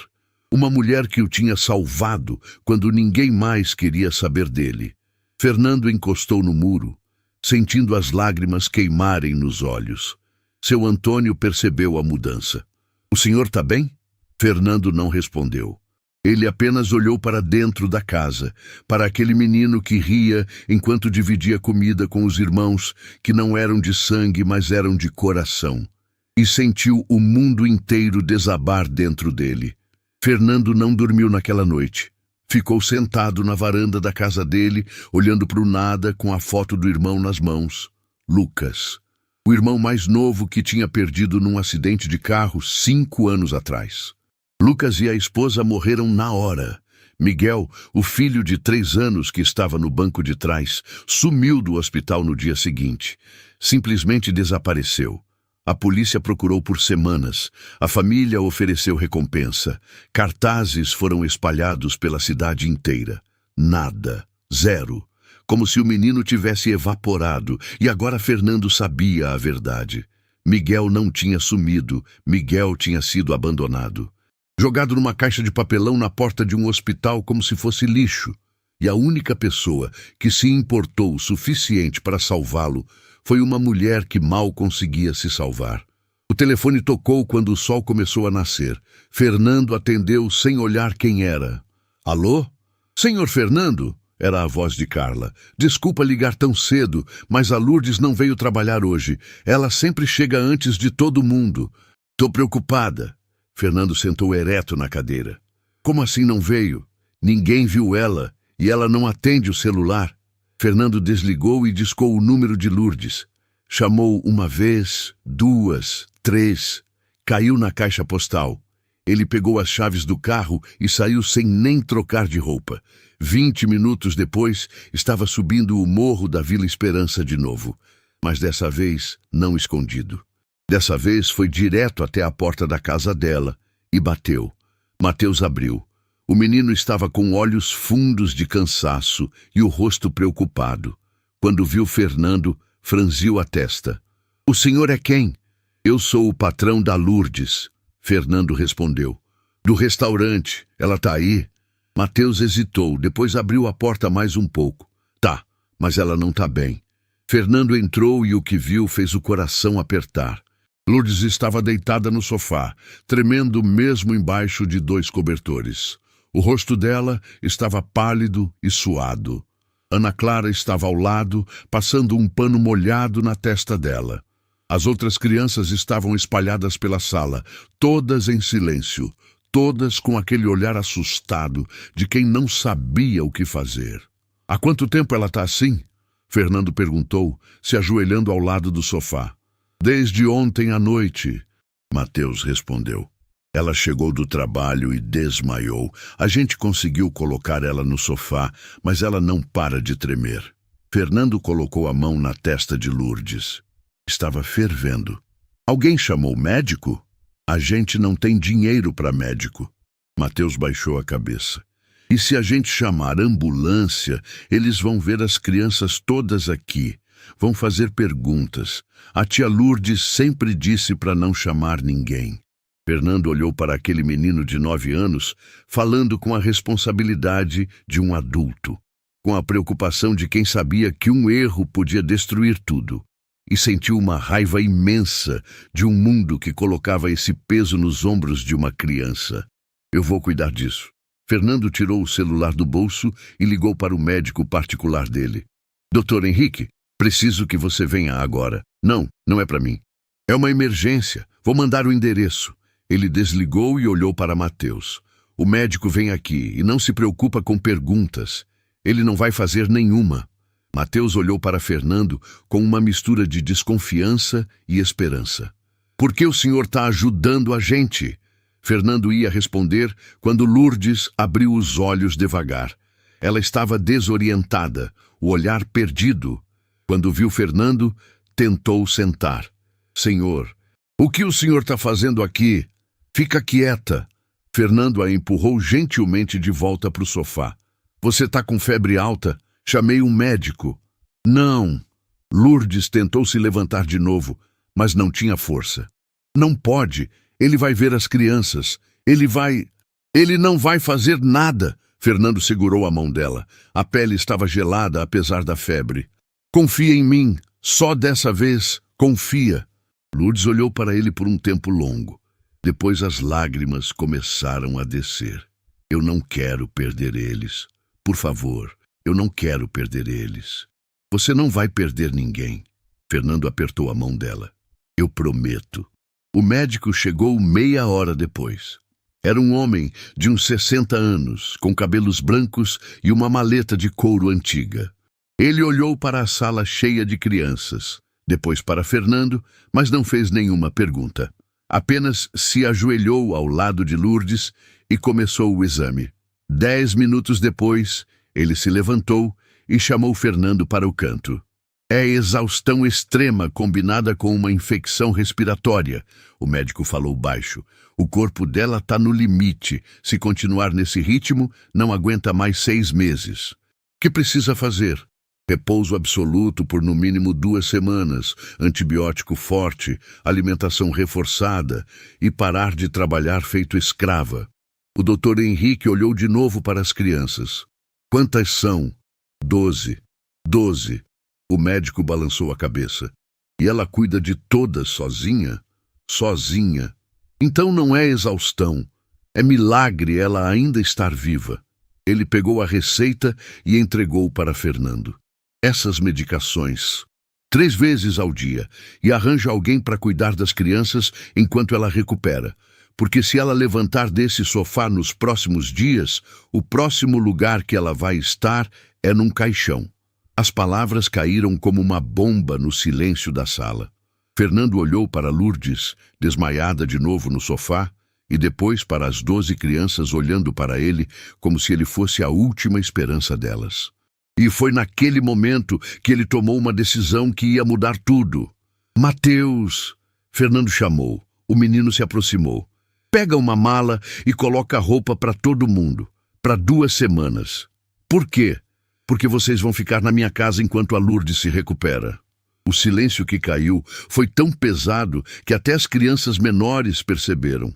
Uma mulher que o tinha salvado quando ninguém mais queria saber dele. Fernando encostou no muro, sentindo as lágrimas queimarem nos olhos. Seu Antônio percebeu a mudança. "O senhor está bem?" Fernando não respondeu. Ele apenas olhou para dentro da casa, para aquele menino que ria enquanto dividia comida com os irmãos, que não eram de sangue, mas eram de coração, e sentiu o mundo inteiro desabar dentro dele. Fernando não dormiu naquela noite. Ficou sentado na varanda da casa dele, olhando para o nada com a foto do irmão nas mãos. Lucas, o irmão mais novo que tinha perdido num acidente de carro 5 anos atrás. Lucas e a esposa morreram na hora. Miguel, o filho de 3 anos que estava no banco de trás, sumiu do hospital no dia seguinte. Simplesmente desapareceu. A polícia procurou por semanas. A família ofereceu recompensa. Cartazes foram espalhados pela cidade inteira. Nada. Zero. Como se o menino tivesse evaporado, e agora Fernando sabia a verdade. Miguel não tinha sumido. Miguel tinha sido abandonado. Jogado numa caixa de papelão na porta de um hospital como se fosse lixo. E a única pessoa que se importou o suficiente para salvá-lo foi uma mulher que mal conseguia se salvar. O telefone tocou quando o sol começou a nascer. Fernando atendeu sem olhar quem era. "Alô? Senhor Fernando?" Era a voz de Carla. "Desculpa ligar tão cedo, mas a Lourdes não veio trabalhar hoje. Ela sempre chega antes de todo mundo. Tô preocupada." Fernando sentou ereto na cadeira. "Como assim não veio? Ninguém viu ela e ela não atende o celular." Fernando desligou e discou o número de Lourdes. Chamou 1 vez, 2, 3. Caiu na caixa postal. Ele pegou as chaves do carro e saiu sem nem trocar de roupa. 20 minutos depois, estava subindo o morro da Vila Esperança de novo. Mas dessa vez, não escondido. Dessa vez foi direto até a porta da casa dela e bateu. Mateus abriu. O menino estava com olhos fundos de cansaço e o rosto preocupado. Quando viu Fernando, franziu a testa. "O senhor é quem?" "Eu sou o patrão da Lourdes." Fernando respondeu. "Do restaurante. Ela está aí?" Mateus hesitou, depois abriu a porta mais um pouco. "Tá, mas ela não está bem." Fernando entrou e o que viu fez o coração apertar. Lourdes estava deitada no sofá, tremendo mesmo embaixo de 2 cobertores. O rosto dela estava pálido e suado. Ana Clara estava ao lado, passando um pano molhado na testa dela. As outras crianças estavam espalhadas pela sala, todas em silêncio, todas com aquele olhar assustado de quem não sabia o que fazer. "Há quanto tempo ela está assim?" Fernando perguntou, se ajoelhando ao lado do sofá. "Desde ontem à noite," Mateus respondeu. "Ela chegou do trabalho e desmaiou. A gente conseguiu colocar ela no sofá, mas ela não para de tremer." Fernando colocou a mão na testa de Lourdes. Estava fervendo. "Alguém chamou médico?" "A gente não tem dinheiro para médico." Mateus baixou a cabeça. "E se a gente chamar ambulância, eles vão ver as crianças todas aqui. Vão fazer perguntas. A tia Lourdes sempre disse para não chamar ninguém." Fernando olhou para aquele menino de 9 anos, falando com a responsabilidade de um adulto, com a preocupação de quem sabia que um erro podia destruir tudo, e sentiu uma raiva imensa de um mundo que colocava esse peso nos ombros de uma criança. "Eu vou cuidar disso." Fernando tirou o celular do bolso e ligou para o médico particular dele. "Doutor Henrique, preciso que você venha agora." Não, não é para mim. "É uma emergência. Vou mandar o endereço." Ele desligou e olhou para Mateus. "O médico vem aqui e não se preocupa com perguntas. Ele não vai fazer nenhuma." Mateus olhou para Fernando com uma mistura de desconfiança e esperança. "Por que o senhor está ajudando a gente?" Fernando ia responder quando Lourdes abriu os olhos devagar. Ela estava desorientada, o olhar perdido. Quando viu Fernando, tentou sentar. "Senhor, o que o senhor está fazendo aqui? Fica quieta." Fernando a empurrou gentilmente de volta para o sofá. "Você está com febre alta? Chamei um médico." "Não." Lourdes tentou se levantar de novo, mas não tinha força. "Não pode. Ele vai ver as crianças. Ele não vai fazer nada." Fernando segurou a mão dela. A pele estava gelada apesar da febre. Confia em mim, só dessa vez, confia. Lourdes olhou para ele por um tempo longo. Depois as lágrimas começaram a descer. Eu não quero perder eles. Por favor, eu não quero perder eles. Você não vai perder ninguém. Fernando apertou a mão dela. Eu prometo. O médico chegou meia hora depois. Era um homem de uns 60 anos, com cabelos brancos e uma maleta de couro antiga. Ele olhou para a sala cheia de crianças, depois para Fernando, mas não fez nenhuma pergunta. Apenas se ajoelhou ao lado de Lourdes e começou o exame. 10 minutos depois, ele se levantou e chamou Fernando para o canto. É exaustão extrema combinada com uma infecção respiratória, o médico falou baixo. O corpo dela está no limite. Se continuar nesse ritmo, não aguenta mais 6 meses. O que precisa fazer? Repouso absoluto por no mínimo 2 semanas, antibiótico forte, alimentação reforçada e parar de trabalhar feito escrava. O doutor Henrique olhou de novo para as crianças. Quantas são? 12. 12. O médico balançou a cabeça. E ela cuida de todas sozinha? Sozinha. Então não é exaustão. É milagre ela ainda estar viva. Ele pegou a receita e entregou para Fernando. Essas medicações, 3 vezes ao dia, e arranja alguém para cuidar das crianças enquanto ela recupera. Porque se ela levantar desse sofá nos próximos dias, o próximo lugar que ela vai estar é num caixão. As palavras caíram como uma bomba no silêncio da sala. Fernando olhou para Lourdes, desmaiada de novo no sofá, e depois para as 12 crianças olhando para ele como se ele fosse a última esperança delas. E foi naquele momento que ele tomou uma decisão que ia mudar tudo. Mateus! Fernando chamou. O menino se aproximou. Pega uma mala e coloca roupa para todo mundo, para 2 semanas. Por quê? Porque vocês vão ficar na minha casa enquanto a Lourdes se recupera. O silêncio que caiu foi tão pesado que até as crianças menores perceberam.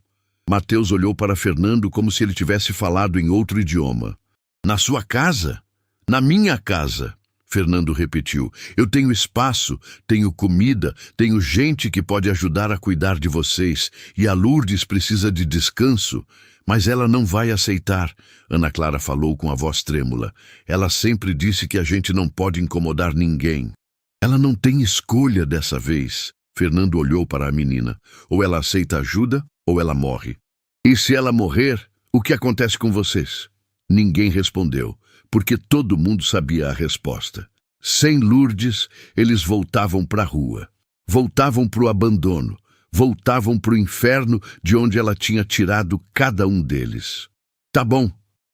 Mateus olhou para Fernando como se ele tivesse falado em outro idioma. Na sua casa? Na minha casa, Fernando repetiu. Eu tenho espaço, tenho comida, tenho gente que pode ajudar a cuidar de vocês. E a Lourdes precisa de descanso. Mas ela não vai aceitar, Ana Clara falou com a voz trêmula. Ela sempre disse que a gente não pode incomodar ninguém. Ela não tem escolha dessa vez. Fernando olhou para a menina. Ou ela aceita ajuda, ou ela morre. E se ela morrer, o que acontece com vocês? Ninguém respondeu, porque todo mundo sabia a resposta. Sem Lourdes, eles voltavam para a rua. Voltavam para o abandono. Voltavam para o inferno de onde ela tinha tirado cada um deles. Tá bom,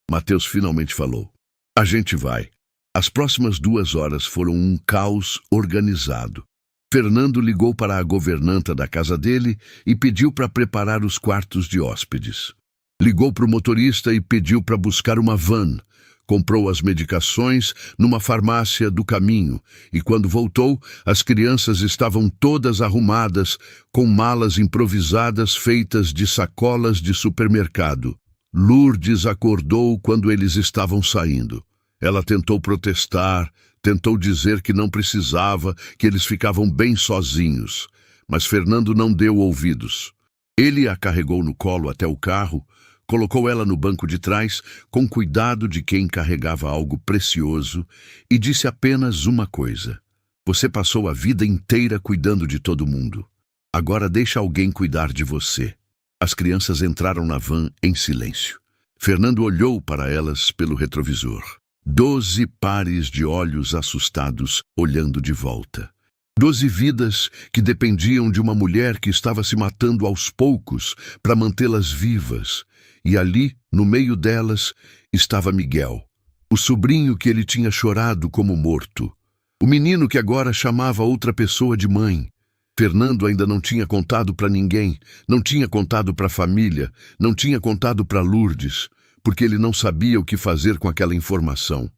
Mateus finalmente falou. A gente vai. As próximas 2 horas foram um caos organizado. Fernando ligou para a governanta da casa dele e pediu para preparar os quartos de hóspedes. Ligou para o motorista e pediu para buscar uma van. Comprou as medicações numa farmácia do caminho e, quando voltou, as crianças estavam todas arrumadas, com malas improvisadas feitas de sacolas de supermercado. Lourdes acordou quando eles estavam saindo. Ela tentou protestar, tentou dizer que não precisava, que eles ficavam bem sozinhos. Mas Fernando não deu ouvidos. Ele a carregou no colo até o carro, colocou ela no banco de trás, com cuidado de quem carregava algo precioso, e disse apenas uma coisa. Você passou a vida inteira cuidando de todo mundo. Agora deixa alguém cuidar de você. As crianças entraram na van em silêncio. Fernando olhou para elas pelo retrovisor. 12 pares de olhos assustados olhando de volta. 12 vidas que dependiam de uma mulher que estava se matando aos poucos para mantê-las vivas. E ali, no meio delas, estava Miguel, o sobrinho que ele tinha chorado como morto. O menino que agora chamava outra pessoa de mãe. Fernando ainda não tinha contado para ninguém, não tinha contado para a família, não tinha contado para Lourdes, porque ele não sabia o que fazer com aquela informação.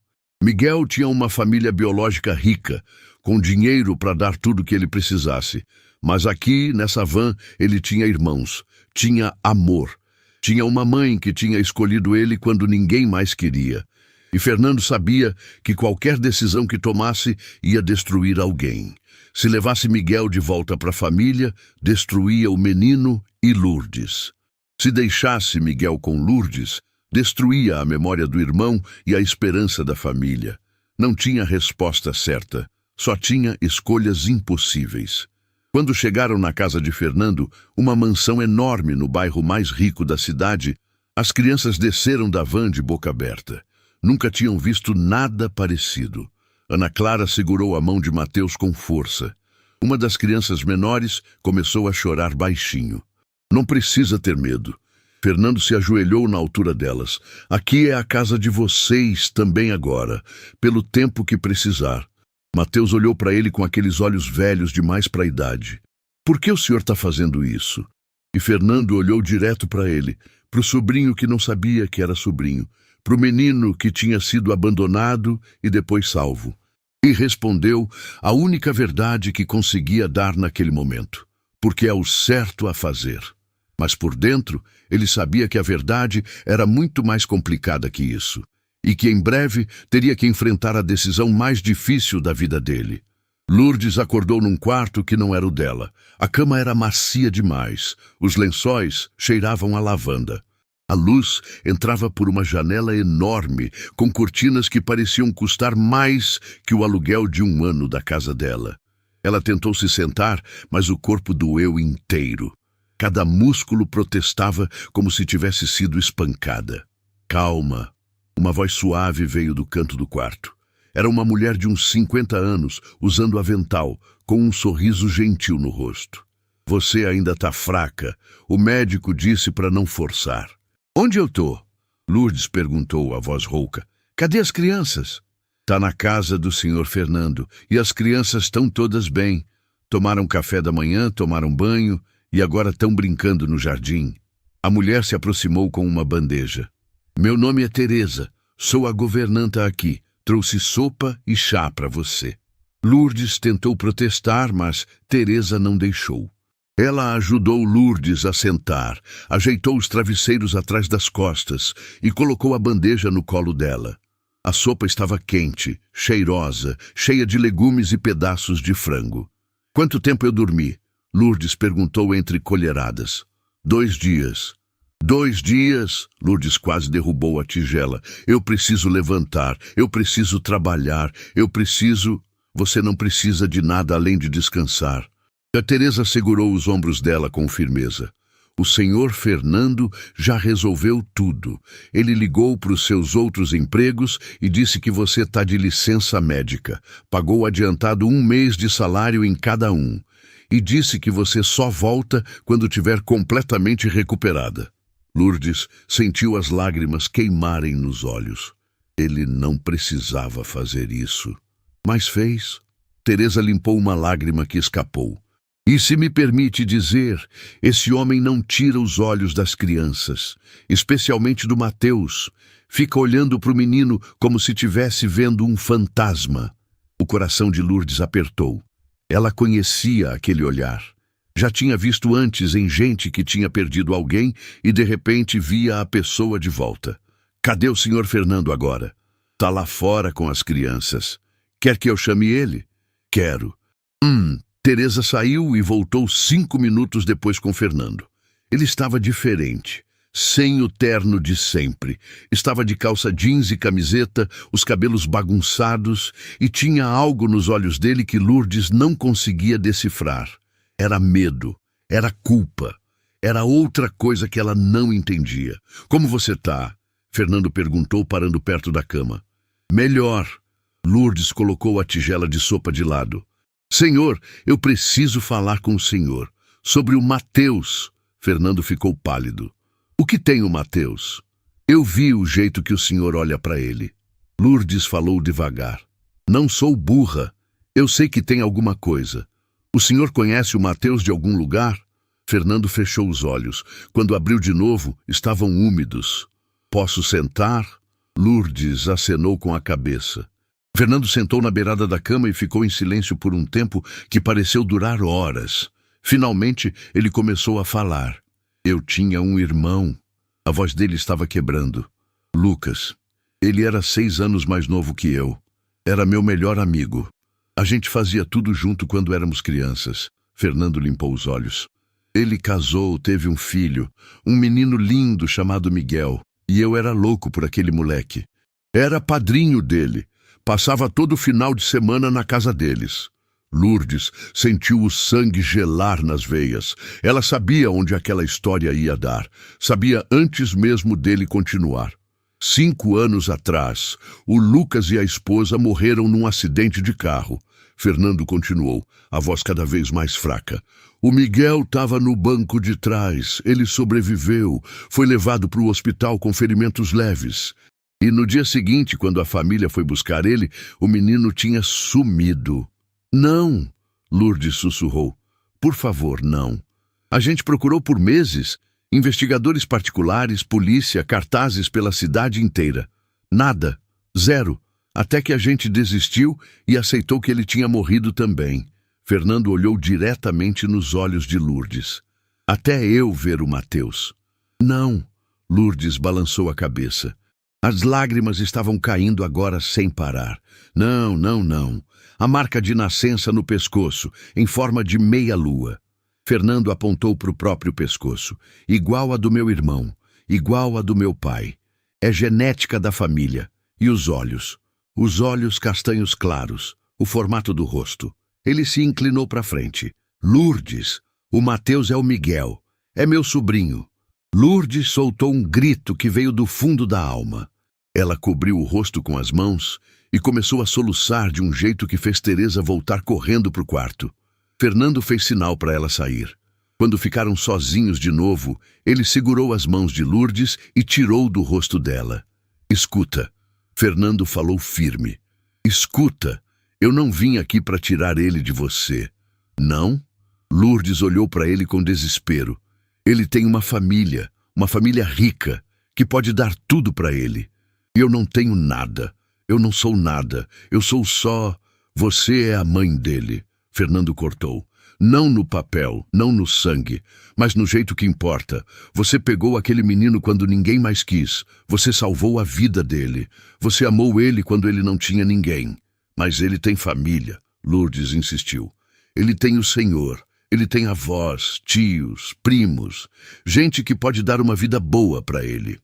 Miguel tinha uma família biológica rica, com dinheiro para dar tudo o que ele precisasse. Mas aqui, nessa van, ele tinha irmãos, tinha amor. Tinha uma mãe que tinha escolhido ele quando ninguém mais queria. E Fernando sabia que qualquer decisão que tomasse ia destruir alguém. Se levasse Miguel de volta para a família, destruía o menino e Lourdes. Se deixasse Miguel com Lourdes, destruía a memória do irmão e a esperança da família. Não tinha resposta certa, só tinha escolhas impossíveis. Quando chegaram na casa de Fernando, uma mansão enorme no bairro mais rico da cidade, as crianças desceram da van de boca aberta. Nunca tinham visto nada parecido. Ana Clara segurou a mão de Mateus com força. Uma das crianças menores começou a chorar baixinho. Não precisa ter medo. Fernando se ajoelhou na altura delas. Aqui é a casa de vocês também agora, pelo tempo que precisar. Mateus olhou para ele com aqueles olhos velhos demais para a idade. Por que o senhor está fazendo isso? E Fernando olhou direto para ele, para o sobrinho que não sabia que era sobrinho, para o menino que tinha sido abandonado e depois salvo. E respondeu a única verdade que conseguia dar naquele momento, porque é o certo a fazer. Mas por dentro, ele sabia que a verdade era muito mais complicada que isso, e que em breve teria que enfrentar a decisão mais difícil da vida dele. Lourdes acordou num quarto que não era o dela. A cama era macia demais, os lençóis cheiravam a lavanda. A luz entrava por uma janela enorme, com cortinas que pareciam custar mais que o aluguel de um ano da casa dela. Ela tentou se sentar, mas o corpo doeu inteiro. Cada músculo protestava como se tivesse sido espancada. Calma. Uma voz suave veio do canto do quarto. Era uma mulher de uns 50 anos, usando avental, com um sorriso gentil no rosto. Você ainda está fraca. O médico disse para não forçar. Onde eu tô? Lourdes perguntou a voz rouca. Cadê as crianças? Tá na casa do senhor Fernando, e as crianças estão todas bem. Tomaram café da manhã, tomaram banho, e agora estão brincando no jardim. A mulher se aproximou com uma bandeja. Meu nome é Teresa, sou a governanta aqui. Trouxe sopa e chá para você. Lourdes tentou protestar, mas Teresa não deixou. Ela ajudou Lourdes a sentar, ajeitou os travesseiros atrás das costas e colocou a bandeja no colo dela. A sopa estava quente, cheirosa, cheia de legumes e pedaços de frango. Quanto tempo eu dormi? Lourdes perguntou entre colheradas. 2 dias. 2 dias? Lourdes quase derrubou a tigela. Eu preciso levantar, eu preciso trabalhar, eu preciso... Você não precisa de nada além de descansar. A Teresa segurou os ombros dela com firmeza. O senhor Fernando já resolveu tudo. Ele ligou para os seus outros empregos e disse que você está de licença médica. Pagou adiantado 1 mês de salário em cada um. E disse que você só volta quando tiver completamente recuperada. Lourdes sentiu as lágrimas queimarem nos olhos. Ele não precisava fazer isso. Mas fez. Teresa limpou uma lágrima que escapou. E se me permite dizer, esse homem não tira os olhos das crianças, especialmente do Mateus. Fica olhando para o menino como se estivesse vendo um fantasma. O coração de Lourdes apertou. Ela conhecia aquele olhar. Já tinha visto antes em gente que tinha perdido alguém e de repente via a pessoa de volta. Cadê o senhor Fernando agora? Tá lá fora com as crianças. Quer que eu chame ele? Quero. Teresa saiu e voltou 5 minutos depois com Fernando. Ele estava diferente, sem o terno de sempre. Estava de calça jeans e camiseta, os cabelos bagunçados, e tinha algo nos olhos dele que Lourdes não conseguia decifrar. Era medo, era culpa, era outra coisa que ela não entendia. Como você tá? Fernando perguntou, parando perto da cama. Melhor. Lourdes colocou a tigela de sopa de lado. Senhor, eu preciso falar com o senhor. Sobre o Mateus. Fernando ficou pálido. O que tem o Mateus? Eu vi o jeito que o senhor olha para ele. Lourdes falou devagar. Não sou burra. Eu sei que tem alguma coisa. O senhor conhece o Mateus de algum lugar? Fernando fechou os olhos. Quando abriu de novo, estavam úmidos. Posso sentar? Lourdes acenou com a cabeça. Fernando sentou na beirada da cama e ficou em silêncio por um tempo que pareceu durar horas. Finalmente, ele começou a falar. Eu tinha um irmão. A voz dele estava quebrando. Lucas. Ele era 6 anos mais novo que eu. Era meu melhor amigo. A gente fazia tudo junto quando éramos crianças. Fernando limpou os olhos. Ele casou, teve um filho, um menino lindo chamado Miguel, e eu era louco por aquele moleque. Era padrinho dele. Passava todo final de semana na casa deles. Lourdes sentiu o sangue gelar nas veias. Ela sabia onde aquela história ia dar. Sabia antes mesmo dele continuar. 5 anos atrás, o Lucas e a esposa morreram num acidente de carro. Fernando continuou, a voz cada vez mais fraca. O Miguel estava no banco de trás. Ele sobreviveu. Foi levado para o hospital com ferimentos leves. E no dia seguinte, quando a família foi buscar ele, o menino tinha sumido. Não, Lourdes sussurrou. Por favor, não. A gente procurou por meses. Investigadores particulares, polícia, cartazes pela cidade inteira. Nada. Zero. Até que a gente desistiu e aceitou que ele tinha morrido também. Fernando olhou diretamente nos olhos de Lourdes. Até eu ver o Mateus. Não. Lourdes balançou a cabeça. As lágrimas estavam caindo agora sem parar. Não, não, não. A marca de nascença no pescoço, em forma de meia-lua. Fernando apontou para o próprio pescoço. Igual a do meu irmão, igual a do meu pai. É genética da família. E os olhos? Os olhos castanhos claros, o formato do rosto. Ele se inclinou para frente. Lourdes, o Mateus é o Miguel. É meu sobrinho. Lourdes soltou um grito que veio do fundo da alma. Ela cobriu o rosto com as mãos e começou a soluçar de um jeito que fez Teresa voltar correndo para o quarto. Fernando fez sinal para ela sair. Quando ficaram sozinhos de novo, ele segurou as mãos de Lourdes e tirou do rosto dela. Escuta. Fernando falou firme. Escuta, eu não vim aqui para tirar ele de você. Não? Lourdes olhou para ele com desespero. Ele tem uma família rica, que pode dar tudo para ele. Eu não tenho nada. Eu não sou nada. Eu sou só... Você é a mãe dele. Fernando cortou. Não no papel, não no sangue, mas no jeito que importa. Você pegou aquele menino quando ninguém mais quis. Você salvou a vida dele. Você amou ele quando ele não tinha ninguém. Mas ele tem família, Lourdes insistiu. Ele tem o Senhor. Ele tem avós, tios, primos. Gente que pode dar uma vida boa para ele.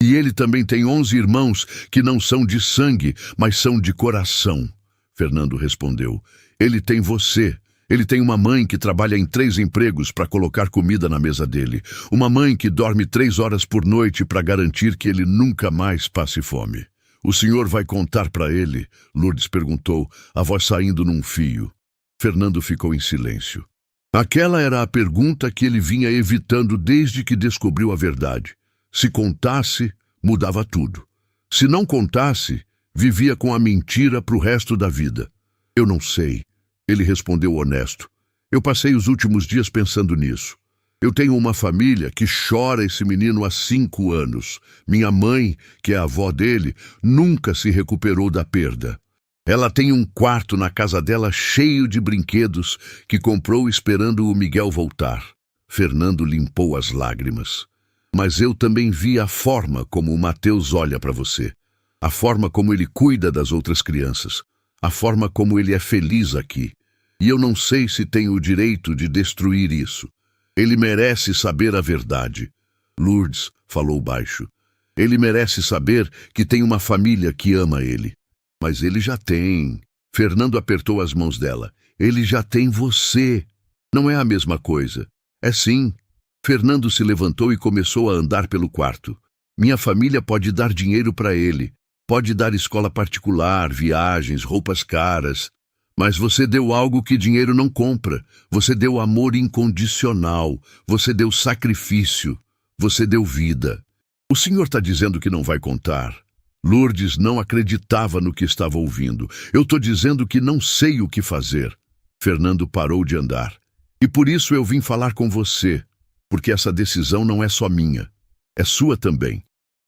E ele também tem 11 irmãos que não são de sangue, mas são de coração. Fernando respondeu. Ele tem você. Ele tem uma mãe que trabalha em 3 empregos para colocar comida na mesa dele. Uma mãe que dorme 3 horas por noite para garantir que ele nunca mais passe fome. O senhor vai contar para ele? Lourdes perguntou, a voz saindo num fio. Fernando ficou em silêncio. Aquela era a pergunta que ele vinha evitando desde que descobriu a verdade. Se contasse, mudava tudo. Se não contasse, vivia com a mentira para o resto da vida. Eu não sei. Ele respondeu honesto. Eu passei os últimos dias pensando nisso. Eu tenho uma família que chora esse menino há 5 anos. Minha mãe, que é a avó dele, nunca se recuperou da perda. Ela tem um quarto na casa dela cheio de brinquedos que comprou esperando o Miguel voltar. Fernando limpou as lágrimas. Mas eu também vi a forma como o Mateus olha para você. A forma como ele cuida das outras crianças. A forma como ele é feliz aqui. E eu não sei se tenho o direito de destruir isso. Ele merece saber a verdade. Lourdes falou baixo. Ele merece saber que tem uma família que ama ele. Mas ele já tem. Fernando apertou as mãos dela. Ele já tem você. Não é a mesma coisa. É sim. Fernando se levantou e começou a andar pelo quarto. Minha família pode dar dinheiro para ele. Pode dar escola particular, viagens, roupas caras. Mas você deu algo que dinheiro não compra. Você deu amor incondicional. Você deu sacrifício. Você deu vida. O senhor está dizendo que não vai contar? Lourdes não acreditava no que estava ouvindo. Eu estou dizendo que não sei o que fazer. Fernando parou de andar. E por isso eu vim falar com você. Porque essa decisão não é só minha. É sua também.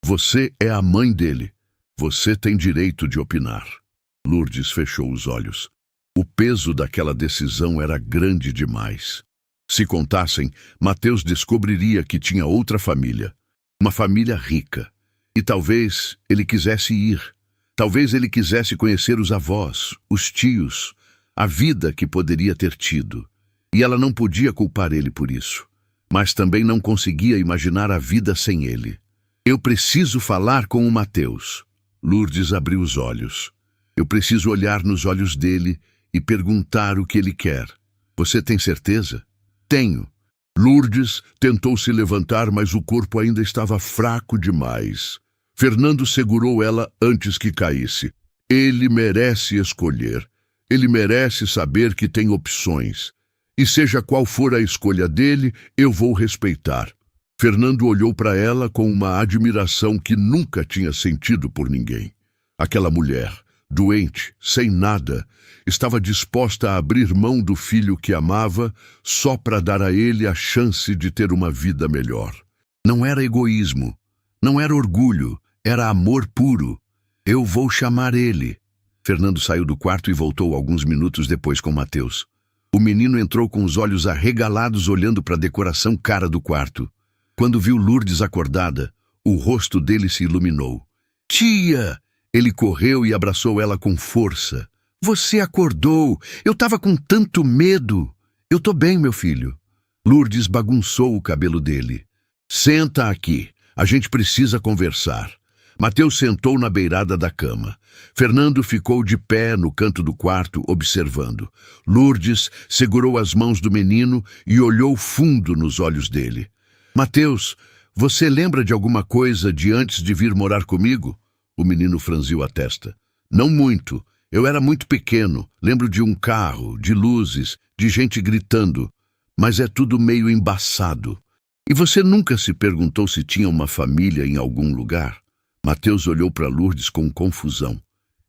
Você é a mãe dele. Você tem direito de opinar. Lourdes fechou os olhos. O peso daquela decisão era grande demais. Se contassem, Mateus descobriria que tinha outra família. Uma família rica. E talvez ele quisesse ir. Talvez ele quisesse conhecer os avós, os tios, a vida que poderia ter tido. E ela não podia culpar ele por isso. Mas também não conseguia imaginar a vida sem ele. Eu preciso falar com o Mateus. Lourdes abriu os olhos. Eu preciso olhar nos olhos dele e perguntar o que ele quer. Você tem certeza? Tenho. Lourdes tentou se levantar, mas o corpo ainda estava fraco demais. Fernando segurou ela antes que caísse. Ele merece escolher. Ele merece saber que tem opções. E seja qual for a escolha dele, eu vou respeitar. Fernando olhou para ela com uma admiração que nunca tinha sentido por ninguém. Aquela mulher, doente, sem nada, estava disposta a abrir mão do filho que amava só para dar a ele a chance de ter uma vida melhor. Não era egoísmo, não era orgulho, era amor puro. Eu vou chamar ele. Fernando saiu do quarto e voltou alguns minutos depois com Mateus. O menino entrou com os olhos arregalados olhando para a decoração cara do quarto. Quando viu Lourdes acordada, o rosto dele se iluminou. Tia! Ele correu e abraçou ela com força. Você acordou! Eu estava com tanto medo! Eu tô bem, meu filho. Lourdes bagunçou o cabelo dele. Senta aqui. A gente precisa conversar. Mateus sentou na beirada da cama. Fernando ficou de pé no canto do quarto, observando. Lourdes segurou as mãos do menino e olhou fundo nos olhos dele. Mateus, você lembra de alguma coisa de antes de vir morar comigo? O menino franziu a testa. Não muito. Eu era muito pequeno. Lembro de um carro, de luzes, de gente gritando. Mas é tudo meio embaçado. E você nunca se perguntou se tinha uma família em algum lugar? Mateus olhou para Lourdes com confusão.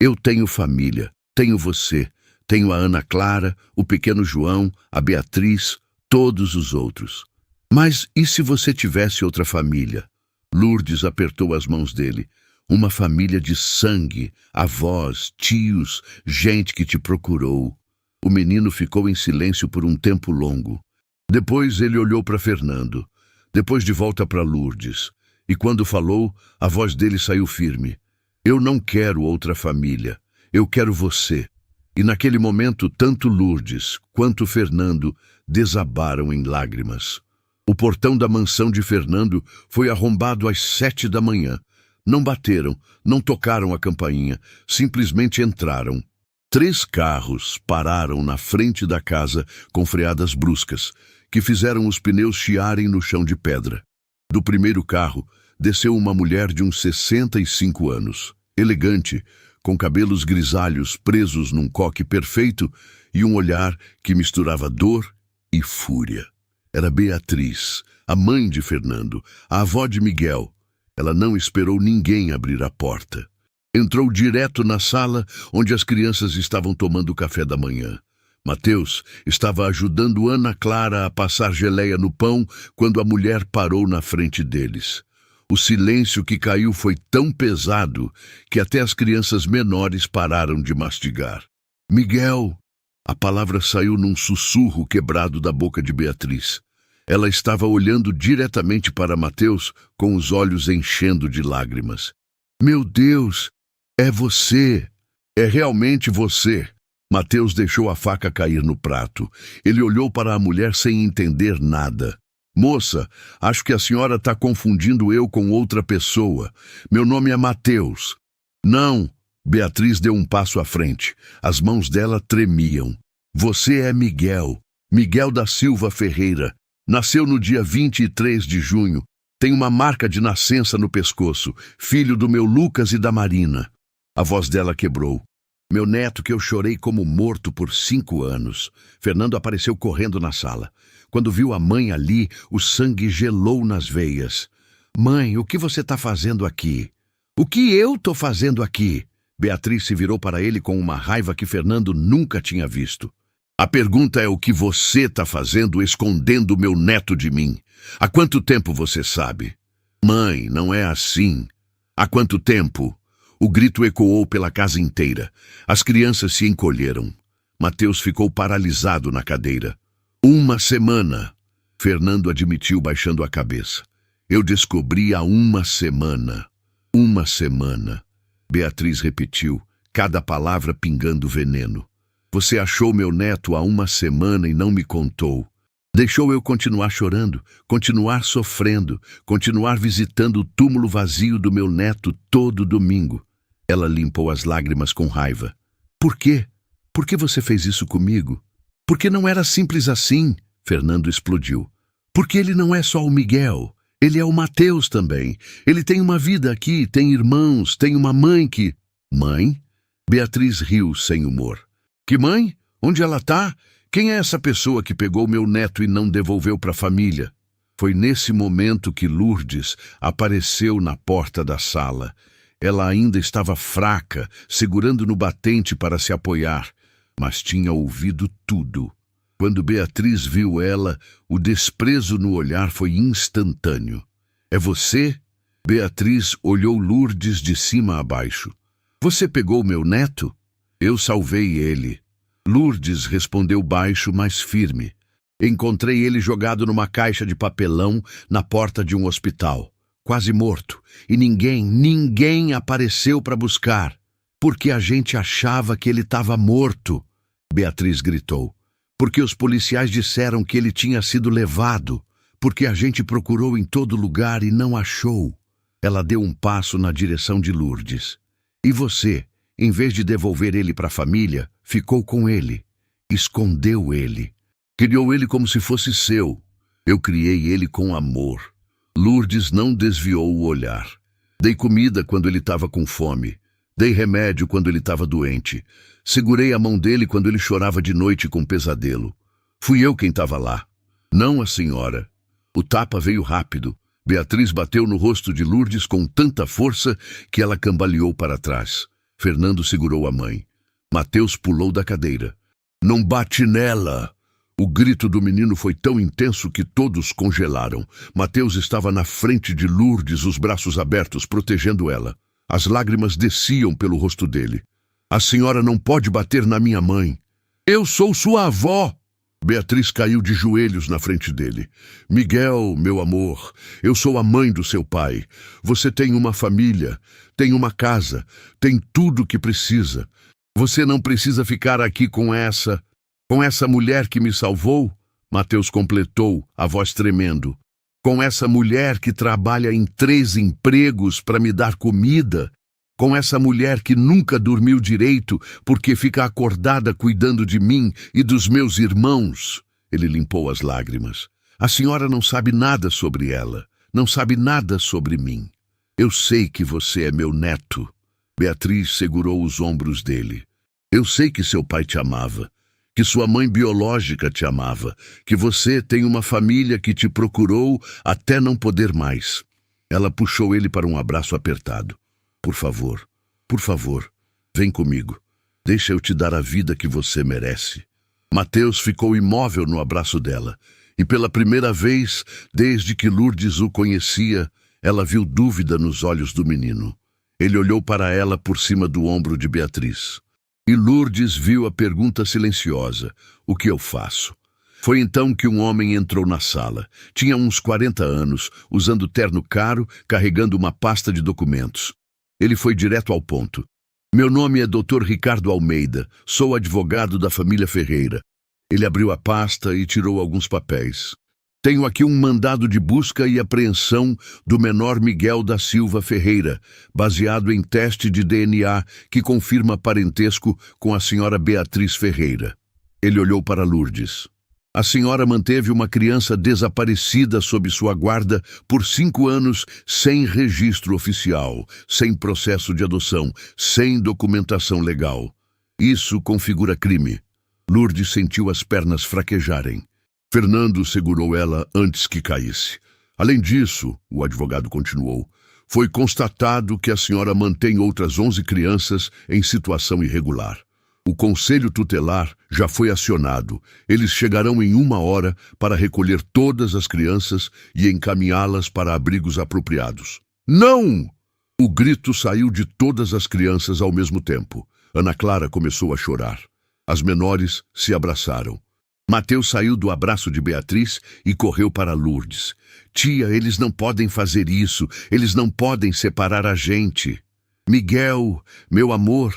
Eu tenho família. Tenho você. Tenho a Ana Clara, o pequeno João, a Beatriz, todos os outros. Mas e se você tivesse outra família? Lourdes apertou as mãos dele. Uma família de sangue, avós, tios, gente que te procurou. O menino ficou em silêncio por um tempo longo. Depois ele olhou para Fernando. Depois de volta para Lourdes. E quando falou, a voz dele saiu firme. Eu não quero outra família. Eu quero você. E naquele momento, tanto Lourdes quanto Fernando desabaram em lágrimas. O portão da mansão de Fernando foi arrombado às 7 da manhã. Não bateram, não tocaram a campainha, simplesmente entraram. 3 carros pararam na frente da casa com freadas bruscas, que fizeram os pneus chiarem no chão de pedra. Do primeiro carro, desceu uma mulher de uns 65 anos, elegante, com cabelos grisalhos presos num coque perfeito e um olhar que misturava dor e fúria. Era Beatriz, a mãe de Fernando, a avó de Miguel. Ela não esperou ninguém abrir a porta. Entrou direto na sala onde as crianças estavam tomando café da manhã. Mateus estava ajudando Ana Clara a passar geleia no pão quando a mulher parou na frente deles. O silêncio que caiu foi tão pesado que até as crianças menores pararam de mastigar. Miguel! A palavra saiu num sussurro quebrado da boca de Beatriz. Ela estava olhando diretamente para Mateus com os olhos enchendo de lágrimas. Meu Deus! É você! É realmente você! Mateus deixou a faca cair no prato. Ele olhou para a mulher sem entender nada. Moça, acho que a senhora está confundindo eu com outra pessoa. Meu nome é Mateus. Não! Beatriz deu um passo à frente. As mãos dela tremiam. Você é Miguel. Miguel da Silva Ferreira. Nasceu no dia 23 de junho. Tem uma marca de nascença no pescoço. Filho do meu Lucas e da Marina. A voz dela quebrou. Meu neto, que eu chorei como morto por 5 anos. Fernando apareceu correndo na sala. Quando viu a mãe ali, o sangue gelou nas veias. Mãe, o que você está fazendo aqui? O que eu estou fazendo aqui? Beatriz se virou para ele com uma raiva que Fernando nunca tinha visto. A pergunta é o que você está fazendo escondendo meu neto de mim. Há quanto tempo você sabe? Mãe, não é assim. Há quanto tempo? O grito ecoou pela casa inteira. As crianças se encolheram. Mateus ficou paralisado na cadeira. 1 semana, Fernando admitiu baixando a cabeça. Eu descobri há uma semana. Uma semana. Beatriz repetiu, cada palavra pingando veneno. Você achou meu neto há uma semana e não me contou. Deixou eu continuar chorando, continuar sofrendo, continuar visitando o túmulo vazio do meu neto todo domingo. Ela limpou as lágrimas com raiva. Por quê? Por que você fez isso comigo? Porque não era simples assim, Fernando explodiu. Porque ele não é só o Miguel, ele é o Mateus também. Ele tem uma vida aqui, tem irmãos, tem uma mãe que... Mãe? Beatriz riu sem humor. Que mãe? Onde ela tá? Quem é essa pessoa que pegou meu neto e não devolveu para a família? Foi nesse momento que Lourdes apareceu na porta da sala. Ela ainda estava fraca, segurando no batente para se apoiar, mas tinha ouvido tudo. Quando Beatriz viu ela, o desprezo no olhar foi instantâneo. É você? Beatriz olhou Lourdes de cima a baixo. Você pegou meu neto? Eu salvei ele. Lourdes respondeu baixo, mas firme. Encontrei ele jogado numa caixa de papelão na porta de um hospital, quase morto, e ninguém apareceu para buscar, porque a gente achava que ele estava morto, Beatriz gritou. Porque os policiais disseram que ele tinha sido levado, porque a gente procurou em todo lugar e não achou. Ela deu um passo na direção de Lourdes. E você, em vez de devolver ele para a família, ficou com ele, escondeu ele, criou ele como se fosse seu. Eu criei ele com amor. Lourdes não desviou o olhar. Dei comida quando ele estava com fome. Dei remédio quando ele estava doente. Segurei a mão dele quando ele chorava de noite com pesadelo. Fui eu quem estava lá. Não a senhora. O tapa veio rápido. Beatriz bateu no rosto de Lourdes com tanta força que ela cambaleou para trás. Fernando segurou a mãe. Mateus pulou da cadeira. Não bate nela! O grito do menino foi tão intenso que todos congelaram. Mateus estava na frente de Lourdes, os braços abertos, protegendo ela. As lágrimas desciam pelo rosto dele. A senhora não pode bater na minha mãe. Eu sou sua avó! Beatriz caiu de joelhos na frente dele. Miguel, meu amor, eu sou a mãe do seu pai. Você tem uma família, tem uma casa, tem tudo o que precisa. Você não precisa ficar aqui com essa mulher que me salvou, Mateus completou, a voz tremendo. Com essa mulher que trabalha em 3 empregos para me dar comida. Com essa mulher que nunca dormiu direito porque fica acordada cuidando de mim e dos meus irmãos. Ele limpou as lágrimas. A senhora não sabe nada sobre ela, não sabe nada sobre mim. Eu sei que você é meu neto. Beatriz segurou os ombros dele. Eu sei que seu pai te amava, que sua mãe biológica te amava, que você tem uma família que te procurou até não poder mais. Ela puxou ele para um abraço apertado. Por favor, vem comigo. Deixa eu te dar a vida que você merece. Mateus ficou imóvel no abraço dela, e pela primeira vez, desde que Lourdes o conhecia, ela viu dúvida nos olhos do menino. Ele olhou para ela por cima do ombro de Beatriz. E Lourdes viu a pergunta silenciosa: o que eu faço? Foi então que um homem entrou na sala. Tinha uns 40 anos, usando terno caro, carregando uma pasta de documentos. Ele foi direto ao ponto. Meu nome é Dr. Ricardo Almeida, sou advogado da família Ferreira. Ele abriu a pasta e tirou alguns papéis. Tenho aqui um mandado de busca e apreensão do menor Miguel da Silva Ferreira, baseado em teste de DNA que confirma parentesco com a senhora Beatriz Ferreira. Ele olhou para Lourdes. A senhora manteve uma criança desaparecida sob sua guarda por 5 anos sem registro oficial, sem processo de adoção, sem documentação legal. Isso configura crime. Lourdes sentiu as pernas fraquejarem. Fernando segurou ela antes que caísse. Além disso, o advogado continuou, foi constatado que a senhora mantém outras 11 crianças em situação irregular. O conselho tutelar já foi acionado. Eles chegarão em 1 hora para recolher todas as crianças e encaminhá-las para abrigos apropriados. Não! O grito saiu de todas as crianças ao mesmo tempo. Ana Clara começou a chorar. As menores se abraçaram. Mateus saiu do abraço de Beatriz e correu para Lourdes. Tia, eles não podem fazer isso. Eles não podem separar a gente. Miguel, meu amor.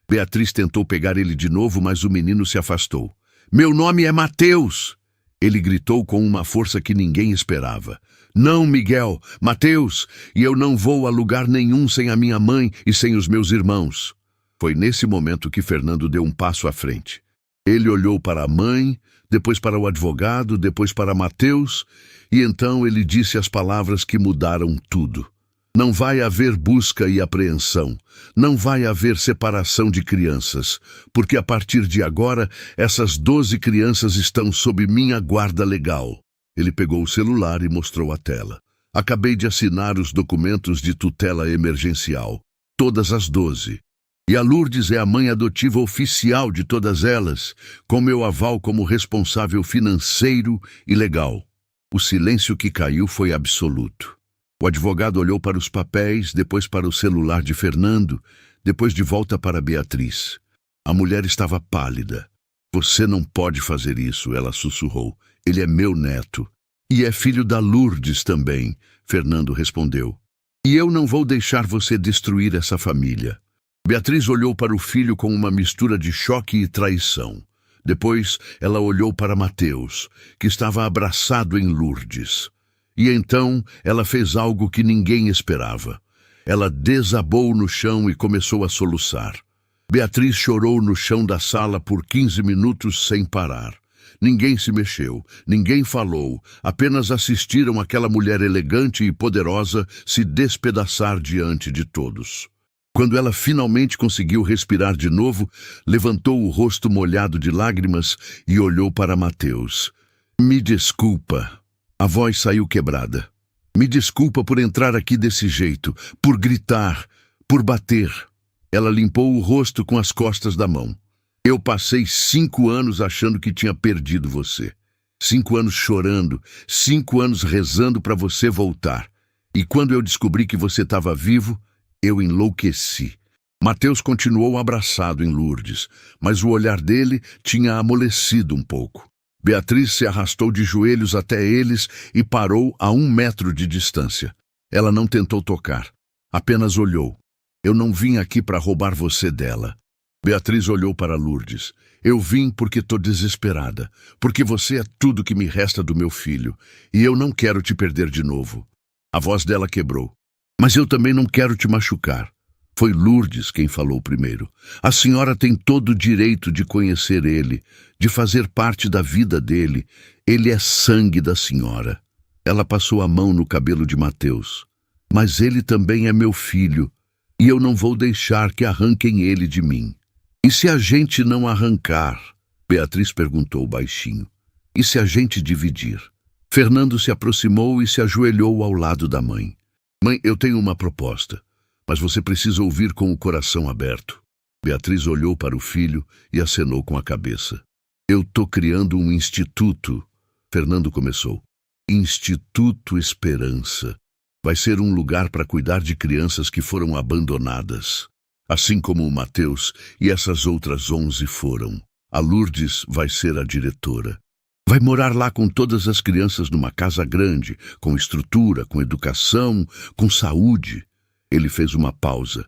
Beatriz tentou pegar ele de novo, mas o menino se afastou. Meu nome é Mateus. Ele gritou com uma força que ninguém esperava. Não, Miguel, Mateus, e eu não vou a lugar nenhum sem a minha mãe e sem os meus irmãos. Foi nesse momento que Fernando deu um passo à frente. Ele olhou para a mãe, depois para o advogado, depois para Mateus, e então ele disse as palavras que mudaram tudo. Não vai haver busca e apreensão, não vai haver separação de crianças, porque a partir de agora, essas 12 crianças estão sob minha guarda legal. Ele pegou o celular e mostrou a tela. Acabei de assinar os documentos de tutela emergencial, todas as 12. E a Lourdes é a mãe adotiva oficial de todas elas, com meu aval como responsável financeiro e legal. O silêncio que caiu foi absoluto. O advogado olhou para os papéis, depois para o celular de Fernando, depois de volta para Beatriz. A mulher estava pálida. Você não pode fazer isso, ela sussurrou. Ele é meu neto. E é filho da Lourdes também, Fernando respondeu. E eu não vou deixar você destruir essa família. Beatriz olhou para o filho com uma mistura de choque e traição. Depois, ela olhou para Mateus, que estava abraçado em Lourdes. E então, ela fez algo que ninguém esperava. Ela desabou no chão e começou a soluçar. Beatriz chorou no chão da sala por 15 minutos sem parar. Ninguém se mexeu, ninguém falou, apenas assistiram aquela mulher elegante e poderosa se despedaçar diante de todos. Quando ela finalmente conseguiu respirar de novo, levantou o rosto molhado de lágrimas e olhou para Mateus. Me desculpa. A voz saiu quebrada. Me desculpa por entrar aqui desse jeito, por gritar, por bater. Ela limpou o rosto com as costas da mão. Eu passei 5 anos achando que tinha perdido você. 5 anos chorando, 5 anos rezando para você voltar. E quando eu descobri que você estava vivo, eu enlouqueci. Mateus continuou abraçado em Lourdes, mas o olhar dele tinha amolecido um pouco. Beatriz se arrastou de joelhos até eles e parou a 1 metro de distância. Ela não tentou tocar, apenas olhou. Eu não vim aqui para roubar você dela. Beatriz olhou para Lourdes. Eu vim porque estou desesperada, porque você é tudo que me resta do meu filho, e eu não quero te perder de novo. A voz dela quebrou. Mas eu também não quero te machucar. Foi Lourdes quem falou primeiro. A senhora tem todo o direito de conhecer ele, de fazer parte da vida dele. Ele é sangue da senhora. Ela passou a mão no cabelo de Mateus. Mas ele também é meu filho, e eu não vou deixar que arranquem ele de mim. E se a gente não arrancar? Beatriz perguntou baixinho. E se a gente dividir? Fernando se aproximou e se ajoelhou ao lado da mãe. Mãe, eu tenho uma proposta, mas você precisa ouvir com o coração aberto. Beatriz olhou para o filho e acenou com a cabeça. Eu tô criando um instituto. Fernando começou. Instituto Esperança. Vai ser um lugar para cuidar de crianças que foram abandonadas. Assim como o Mateus e essas outras 11 foram. A Lourdes vai ser a diretora. Vai morar lá com todas as crianças numa casa grande, com estrutura, com educação, com saúde. Ele fez uma pausa.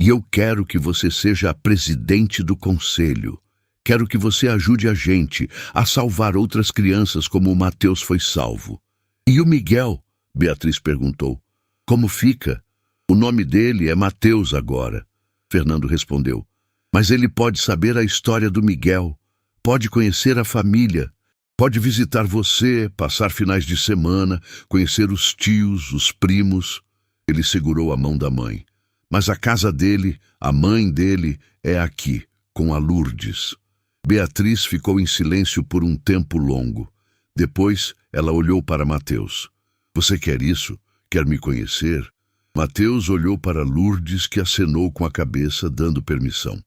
E eu quero que você seja a presidente do conselho. Quero que você ajude a gente a salvar outras crianças como o Mateus foi salvo. E o Miguel? Beatriz perguntou. Como fica? O nome dele é Mateus agora. Fernando respondeu. Mas ele pode saber a história do Miguel. Pode conhecer a família. Pode visitar você, passar finais de semana, conhecer os tios, os primos. Ele segurou a mão da mãe. Mas a casa dele, a mãe dele, é aqui, com a Lourdes. Beatriz ficou em silêncio por um tempo longo. Depois, ela olhou para Mateus. Você quer isso? Quer me conhecer? Mateus olhou para Lourdes, que acenou com a cabeça, dando permissão.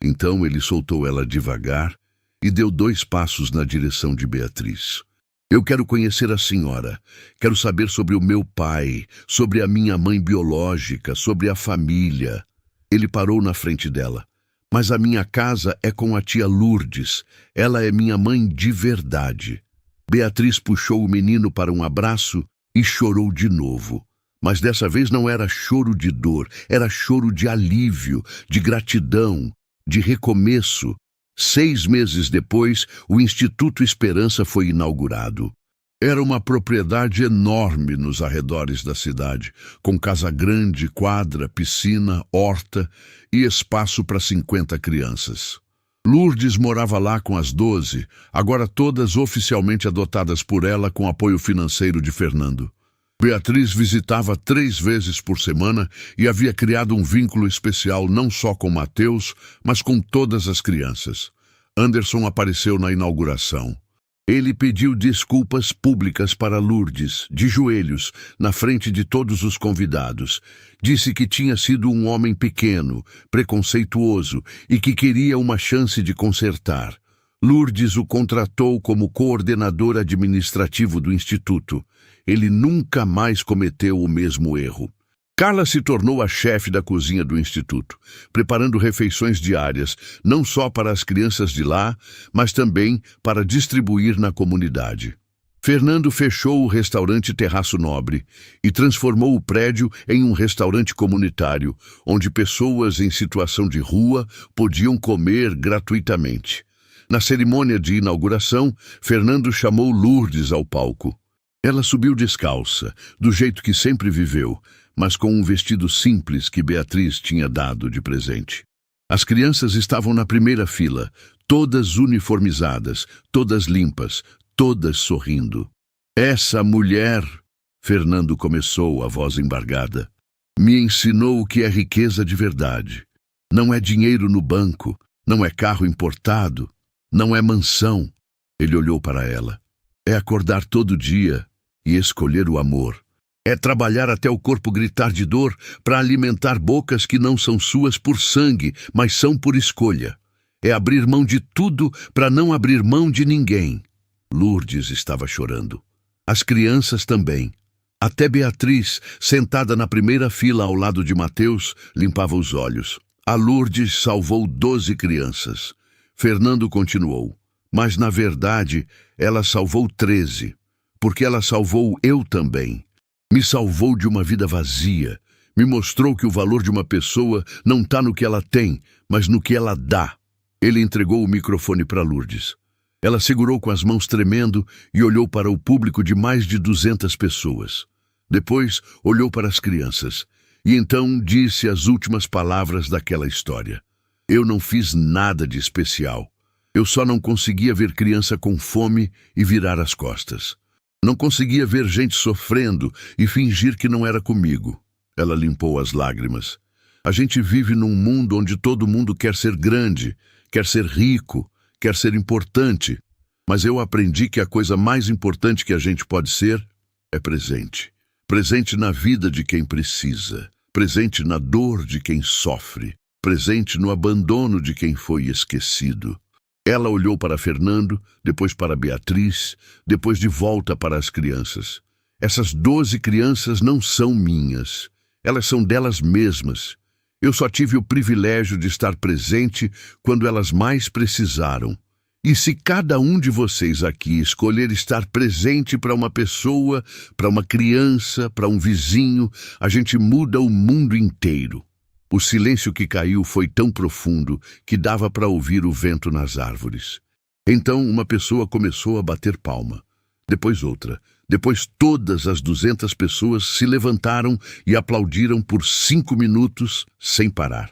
Então ele soltou ela devagar e deu 2 passos na direção de Beatriz. Eu quero conhecer a senhora. Quero saber sobre o meu pai, sobre a minha mãe biológica, sobre a família. Ele parou na frente dela. Mas a minha casa é com a tia Lourdes. Ela é minha mãe de verdade. Beatriz puxou o menino para um abraço e chorou de novo. Mas dessa vez não era choro de dor, era choro de alívio, de gratidão, de recomeço. 6 meses depois, o Instituto Esperança foi inaugurado. Era uma propriedade enorme nos arredores da cidade, com casa grande, quadra, piscina, horta e espaço para 50 crianças. Lourdes morava lá com as 12, agora todas oficialmente adotadas por ela com apoio financeiro de Fernando. Beatriz visitava 3 vezes por semana e havia criado um vínculo especial não só com Mateus, mas com todas as crianças. Anderson apareceu na inauguração. Ele pediu desculpas públicas para Lourdes, de joelhos, na frente de todos os convidados. Disse que tinha sido um homem pequeno, preconceituoso e que queria uma chance de consertar. Lourdes o contratou como coordenador administrativo do Instituto. Ele nunca mais cometeu o mesmo erro. Carla se tornou a chefe da cozinha do Instituto, preparando refeições diárias, não só para as crianças de lá, mas também para distribuir na comunidade. Fernando fechou o restaurante Terraço Nobre e transformou o prédio em um restaurante comunitário, onde pessoas em situação de rua podiam comer gratuitamente. Na cerimônia de inauguração, Fernando chamou Lourdes ao palco. Ela subiu descalça, do jeito que sempre viveu, mas com um vestido simples que Beatriz tinha dado de presente. As crianças estavam na primeira fila, todas uniformizadas, todas limpas, todas sorrindo. Essa mulher, Fernando começou, a voz embargada, me ensinou o que é riqueza de verdade. Não é dinheiro no banco, não é carro importado, não é mansão. Ele olhou para ela. É acordar todo dia e escolher o amor. É trabalhar até o corpo gritar de dor para alimentar bocas que não são suas por sangue, mas são por escolha. É abrir mão de tudo para não abrir mão de ninguém. Lourdes estava chorando. As crianças também. Até Beatriz, sentada na primeira fila ao lado de Mateus, limpava os olhos. A Lourdes salvou 12 crianças. Fernando continuou. Mas, na verdade, ela salvou 13. Porque ela salvou eu também. Me salvou de uma vida vazia. Me mostrou que o valor de uma pessoa não está no que ela tem, mas no que ela dá. Ele entregou o microfone para Lourdes. Ela segurou com as mãos tremendo e olhou para o público de mais de 200 pessoas. Depois, olhou para as crianças. E então disse as últimas palavras daquela história. Eu não fiz nada de especial. Eu só não conseguia ver criança com fome e virar as costas. Não conseguia ver gente sofrendo e fingir que não era comigo. Ela limpou as lágrimas. A gente vive num mundo onde todo mundo quer ser grande, quer ser rico, quer ser importante. Mas eu aprendi que a coisa mais importante que a gente pode ser é presente. Presente na vida de quem precisa. Presente na dor de quem sofre. Presente no abandono de quem foi esquecido. Ela olhou para Fernando, depois para Beatriz, depois de volta para as crianças. Essas 12 crianças não são minhas. Elas são delas mesmas. Eu só tive o privilégio de estar presente quando elas mais precisaram. E se cada um de vocês aqui escolher estar presente para uma pessoa, para uma criança, para um vizinho, a gente muda o mundo inteiro. O silêncio que caiu foi tão profundo que dava para ouvir o vento nas árvores. Então uma pessoa começou a bater palma. Depois outra. Depois todas as 200 pessoas se levantaram e aplaudiram por 5 minutos sem parar.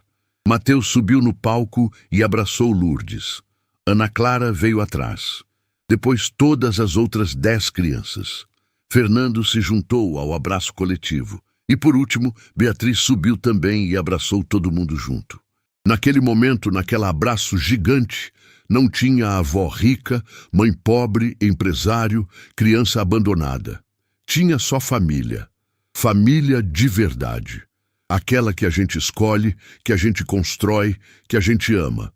Mateus subiu no palco e abraçou Lourdes. Ana Clara veio atrás. Depois todas as outras 10 crianças. Fernando se juntou ao abraço coletivo. E por último, Beatriz subiu também e abraçou todo mundo junto. Naquele momento, naquele abraço gigante, não tinha a avó rica, mãe pobre, empresário, criança abandonada. Tinha só família. Família de verdade. Aquela que a gente escolhe, que a gente constrói, que a gente ama.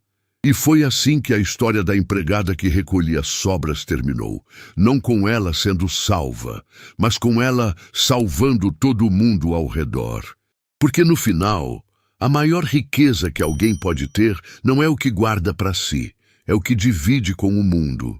E foi assim que a história da empregada que recolhia sobras terminou. Não com ela sendo salva, mas com ela salvando todo mundo ao redor. Porque no final, A maior riqueza que alguém pode ter não é o que guarda para si, é o que divide com o mundo.